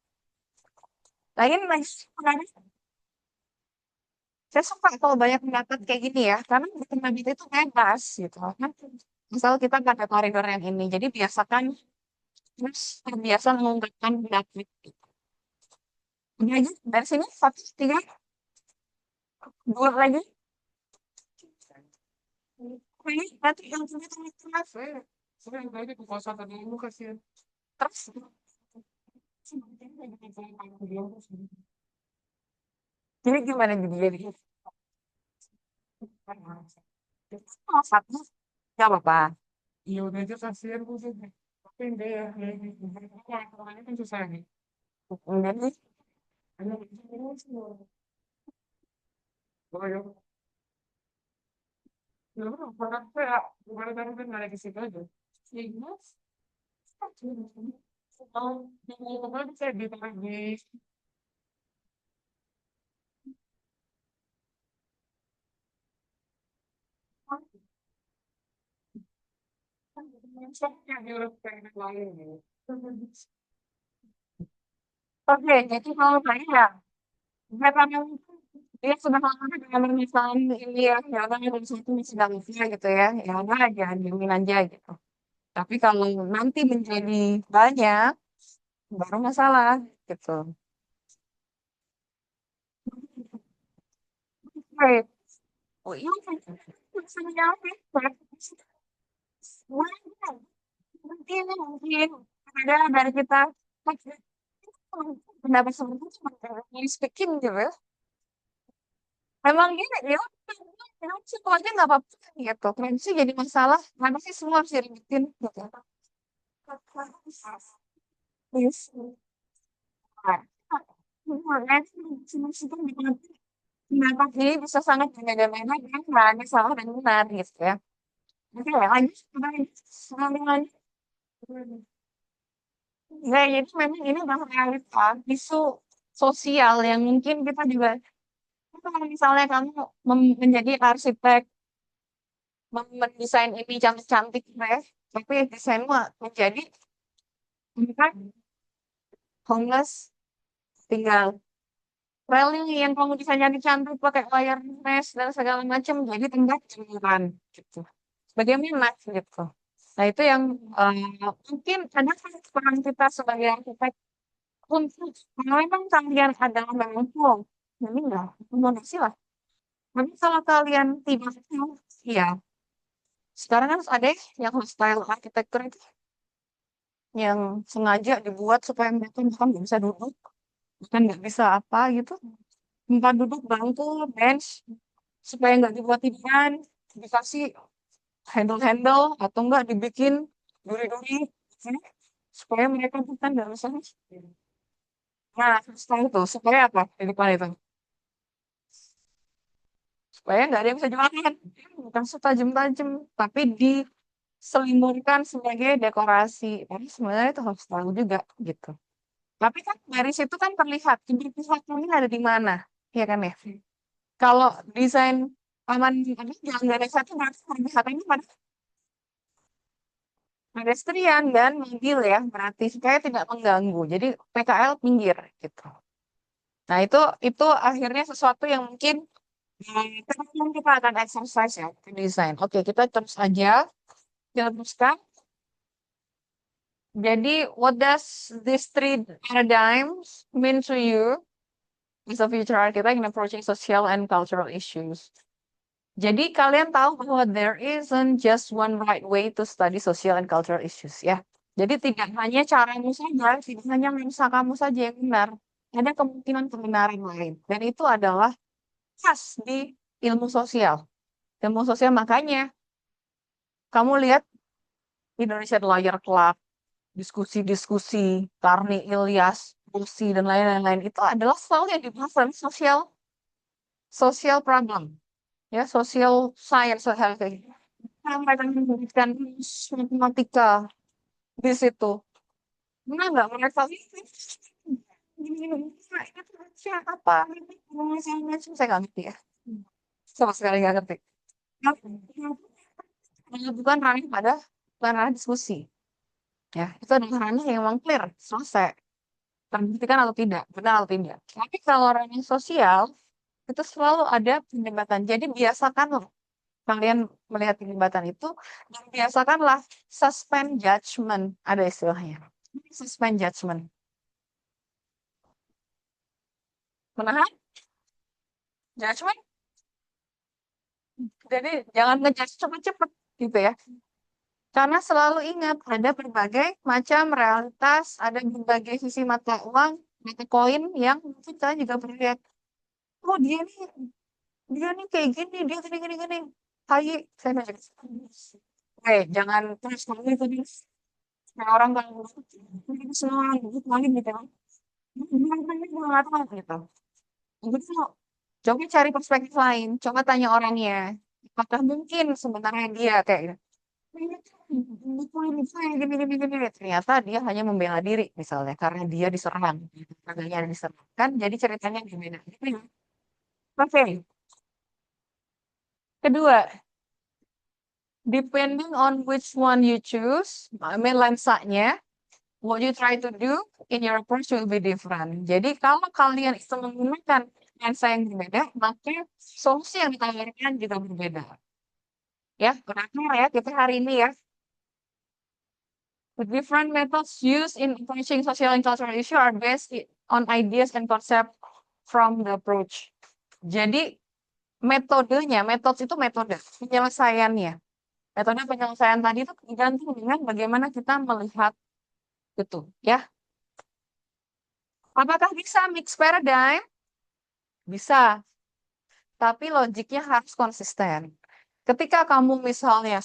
lain lagi menarik. Saya suka kalau banyak pendapat kayak gini ya, karena pendapat itu bebas gitu kan. Misal kita pada koridor yang ini, jadi biasakan terus terbiasa mengungkapkan pendapat. Udah aja dari sini satu tiga dua lagi. Ini nanti yang tengah Saya yang tadi ke kosan tadi lu kasihan. terus. Jadi gimana jadi? Oh, satu nggak apa-apa. Iya udah aja kasihan gue sih. Tapi enggak ya, orangnya kan susah nih. Enggak nih. Oh ya, ya udah, bukan saya, bukan dari kan nggak ada di situ aja. Sehingga Oh, mau kemana saya ditarik di yang di urut pengen lain gitu. Oke, jadi kalau saya berapa dia sudah lama dengan permasalahan ini ya udah dari satu sedang usia gitu ya udah aja diemin aja gitu. Tapi kalau nanti menjadi banyak, baru masalah gitu. Baik. Oh iya, bisa menjawab ya. Mungkin ada dari kita pendapat seperti itu cuma speaking gitu ya. Memang gini ya, memang situasinya nggak apa-apa gitu. Kenapa sih jadi masalah? Kenapa sih semua harus diributin gitu? Yes. Nah, pendapat ini bisa sangat berbeda-beda dan nggak ada salah dan benar gitu ya. Oke, lanjut. Lanjut. Ya, jadi memang ini adalah realita, isu sosial yang mungkin kita juga, kalau misalnya kamu menjadi arsitek, mendesain ini cantik-cantik, ya, tapi desainmu menjadi tempat homeless tinggal. Railing yang kamu desain cantik-cantik pakai layar mesh dan segala macam jadi tempat cemilan gitu. Bagaimana gitu. Nah itu yang mungkin ada peran kita sebagai arsitek untuk kalau memang kalian adalah memang full, ini enggak, akomodasi lah. Tapi kalau kalian tidak full, ya Sekarang kan ada yang hostile architecture itu yang sengaja dibuat supaya mereka bahkan nggak bisa duduk, bahkan nggak bisa apa gitu. Tempat duduk, bangku, bench, supaya nggak dibuat tiduran, dikasih handle-handle atau enggak dibikin duri-duri gitu, supaya mereka bukan nggak bisa. Nah, setelah itu supaya apa di depan itu? Supaya nggak ada yang bisa jualan, bukan setajam-tajam, tapi diselimutkan sebagai dekorasi. Tapi sebenarnya itu harus tahu juga gitu. Tapi kan dari situ kan terlihat keberpihakannya ada di mana, ya kan ya? Kalau desain taman apa jalan dari satu berarti keberpihakannya pada pedestrian dan mobil ya, berarti supaya tidak mengganggu. Jadi PKL pinggir gitu. Nah, itu akhirnya sesuatu yang mungkin teman-teman kita akan exercise ya ke desain. Oke, kita terus aja, kita teruskan. Jadi, what does these three paradigms mean to you as a future architect in approaching social and cultural issues? Jadi, kalian tahu bahwa there isn't just one right way to study social and cultural issues ya. Jadi, tidak hanya caramu saja, tidak hanya lensa kamu saja yang benar. Ada kemungkinan kebenaran lain. Dan itu adalah khas di ilmu sosial. Ilmu sosial makanya kamu lihat Indonesian Lawyer Club, diskusi-diskusi, Karni Ilyas, Lucy, dan lain-lain itu adalah selalu yang dibahas dalam social problem, ya, social science, hal kayak gitu. Nah, mereka memberikan matematika di situ. Benar nggak mereka ini tuh apa? Saya nggak ngerti ya. Sama sekali nggak ngerti. Bukan ranah bukan ranah diskusi. Ya, itu adalah ranah yang memang clear, selesai. Terbuktikan atau tidak, benar atau tidak. Tapi kalau ranah sosial, itu selalu ada perdebatan. Jadi biasakanlah kalian melihat perdebatan itu, dan biasakanlah suspend judgment, ada istilahnya. Suspend judgment. Menahan judgment. Jadi jangan ngejudge cepet-cepet gitu ya. Karena selalu ingat ada berbagai macam realitas, ada berbagai sisi mata uang, mata koin yang mungkin kalian juga pernah lihat. Oh dia nih kayak gini, dia gini. Hai, saya nggak jadi. Jangan terus kamu itu kayak orang kalau semua gitu lagi gitu. Nggak tahu gitu. Gitu. Coba cari perspektif lain, coba tanya orangnya. Apakah mungkin sebenarnya dia kayak gitu? Gini. Ternyata dia hanya membela diri misalnya karena dia diserang, tetangganya diserang kan, jadi ceritanya gimana? Gitu ya. Oke, kedua, depending on which one you choose, I mean lensanya, what you try to do in your approach will be different. Jadi kalau kalian itu menggunakan lensa yang berbeda, maka solusi yang ditawarkan juga berbeda. Ya, kenapa ya kita hari ini ya? The different methods used in approaching social and cultural issue are based on ideas and concept from the approach. Jadi metodenya, metode itu metode penyelesaiannya. Metode penyelesaian tadi itu tergantung dengan bagaimana kita melihat itu, ya. Apakah bisa mix paradigm? Bisa, tapi logiknya harus konsisten. Ketika kamu misalnya,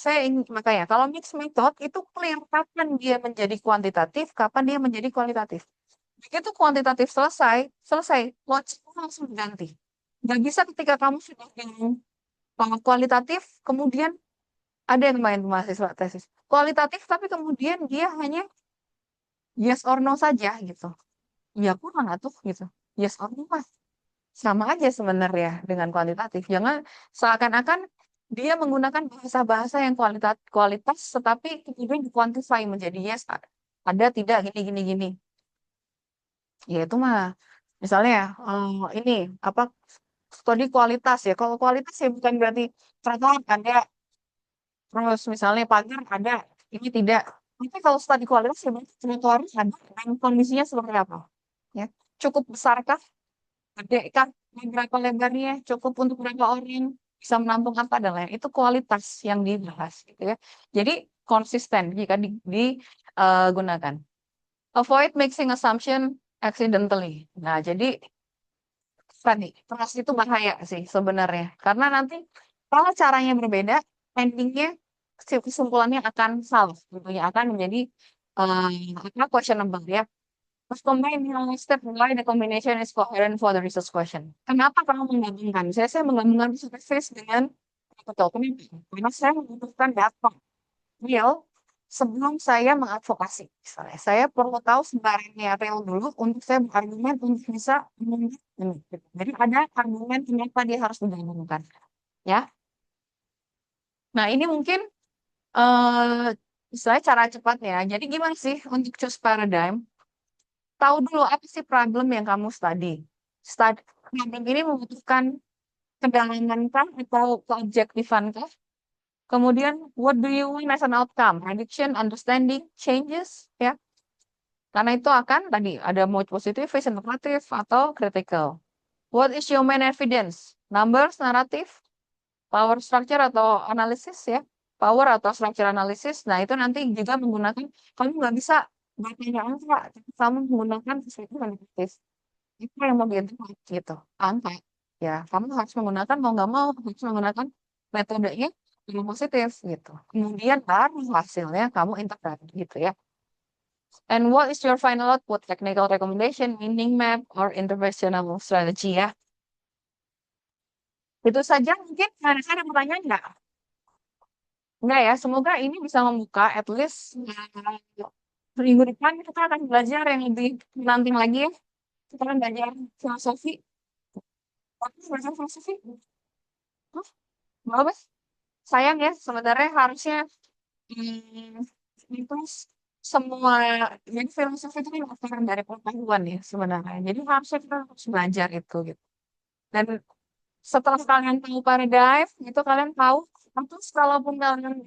makanya kalau mix method itu clear kapan dia menjadi kuantitatif, kapan dia menjadi kualitatif. Begitu kuantitatif selesai, logiknya langsung diganti. Nggak bisa ketika kamu sudah bingung kualitatif, kemudian ada yang main mahasiswa tesis. Kualitatif, tapi kemudian dia hanya yes or no saja gitu. Ya kurang atuh gitu. Yes or no mas. Sama aja sebenarnya dengan kuantitatif. Jangan seakan-akan dia menggunakan bahasa-bahasa yang kualitas, tetapi kemudian dikuantify menjadi yes, ada, tidak, gini. Ya itu mah, misalnya ini apa studi kualitas ya. Kalau kualitas ya bukan berarti trotoar ada, terus misalnya pagar ada, ini tidak. Tapi kalau studi kualitas ya berarti trotoarnya ada dan kondisinya seperti apa? Ya, cukup besarkah? Gede kan beberapa lebarnya, cukup untuk berapa orang, bisa menampung apa dan lain. Itu kualitas yang dibahas gitu ya. Jadi konsisten jika digunakan. Avoid mixing assumption accidentally. Nah, jadi tadi trust itu bahaya sih sebenarnya. Karena nanti kalau caranya berbeda, endingnya kesimpulannya akan salah, gitu ya, akan menjadi questionable ya. Terus combine dengan step why the combination is coherent for the research question. Kenapa kamu menggabungkan? Saya menggabungkan research case dengan betul. Kenapa? Karena saya membutuhkan data real sebelum saya mengadvokasi. Misalnya, saya perlu tahu sebarannya real dulu untuk saya berargumen untuk bisa menunjuk ini. Gitu. Jadi ada argumen kenapa dia harus digabungkan. Ya. Nah ini mungkin misalnya cara cepatnya. Jadi gimana sih untuk choose paradigm? Tahu dulu apa sih problem yang kamu study. Problem ini membutuhkan kedalaman kah atau keobjektifan kah? Kemudian, what do you want as an outcome? Prediction, understanding, changes, ya. Karena itu akan tadi ada mau positifis, interpretif, atau critical. What is your main evidence? Numbers, naratif, power structure atau analisis ya. Power atau structure analysis. Nah, itu nanti juga menggunakan, kamu nggak bisa datanya angka, tapi kamu menggunakan sesuatu yang kuantitatif. Itu yang mau diinterpret gitu, angka. Ya, kamu harus menggunakan, mau nggak mau, harus menggunakan metodenya yang positif gitu. Kemudian baru hasilnya kamu interpret gitu ya. And what is your final output? Technical recommendation, meaning map, or interventional strategy ya. Itu saja mungkin ada pertanyaan nggak? Enggak ya, semoga ini bisa membuka at least minggu depan kita akan belajar yang lebih penting lagi ya. Kita akan belajar filosofi. Tapi belajar filosofi? Hah? Berapa? Sayang ya, sebenarnya harusnya itu semua jadi filosofi itu kan akar dari pengetahuan ya sebenarnya. Jadi harusnya kita harus belajar itu gitu. Dan setelah kalian tahu paradigm, itu kalian tahu terus kalaupun kalian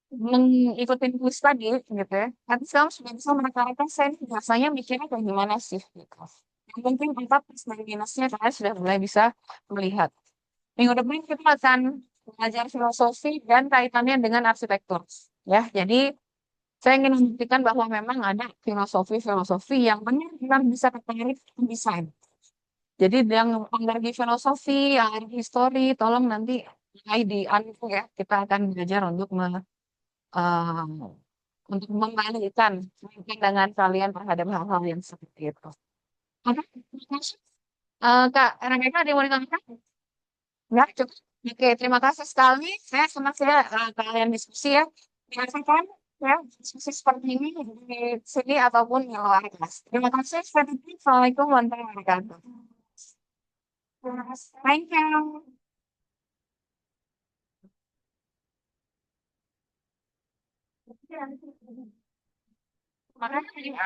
mengikuti kuis tadi gitu ya, nanti kamu sudah bisa mereka-reka saya ini biasanya mikirnya kayak gimana sih gitu. Yang mungkin empat plus dan minusnya kalian sudah mulai bisa melihat. Minggu depan kita akan belajar filosofi dan kaitannya dengan arsitektur. Ya, jadi saya ingin membuktikan bahwa memang ada filosofi-filosofi yang benar-benar bisa tertarik ke desain. Jadi yang energi filosofi, yang energi histori, tolong nanti mulai di ya. Kita akan belajar eh, untuk membalikkan pandangan kalian terhadap hal-hal yang seperti itu. Oke, terima kasih. Kak Rebecca, ada yang mau ditambahkan? Ya, cukup. Oke, terima kasih sekali. Saya senang saya kalian diskusi ya. Biasakan ya diskusi seperti ini di sini ataupun di luar kelas. Terima kasih. Assalamualaikum warahmatullahi wabarakatuh. Thank you. Terima kasih.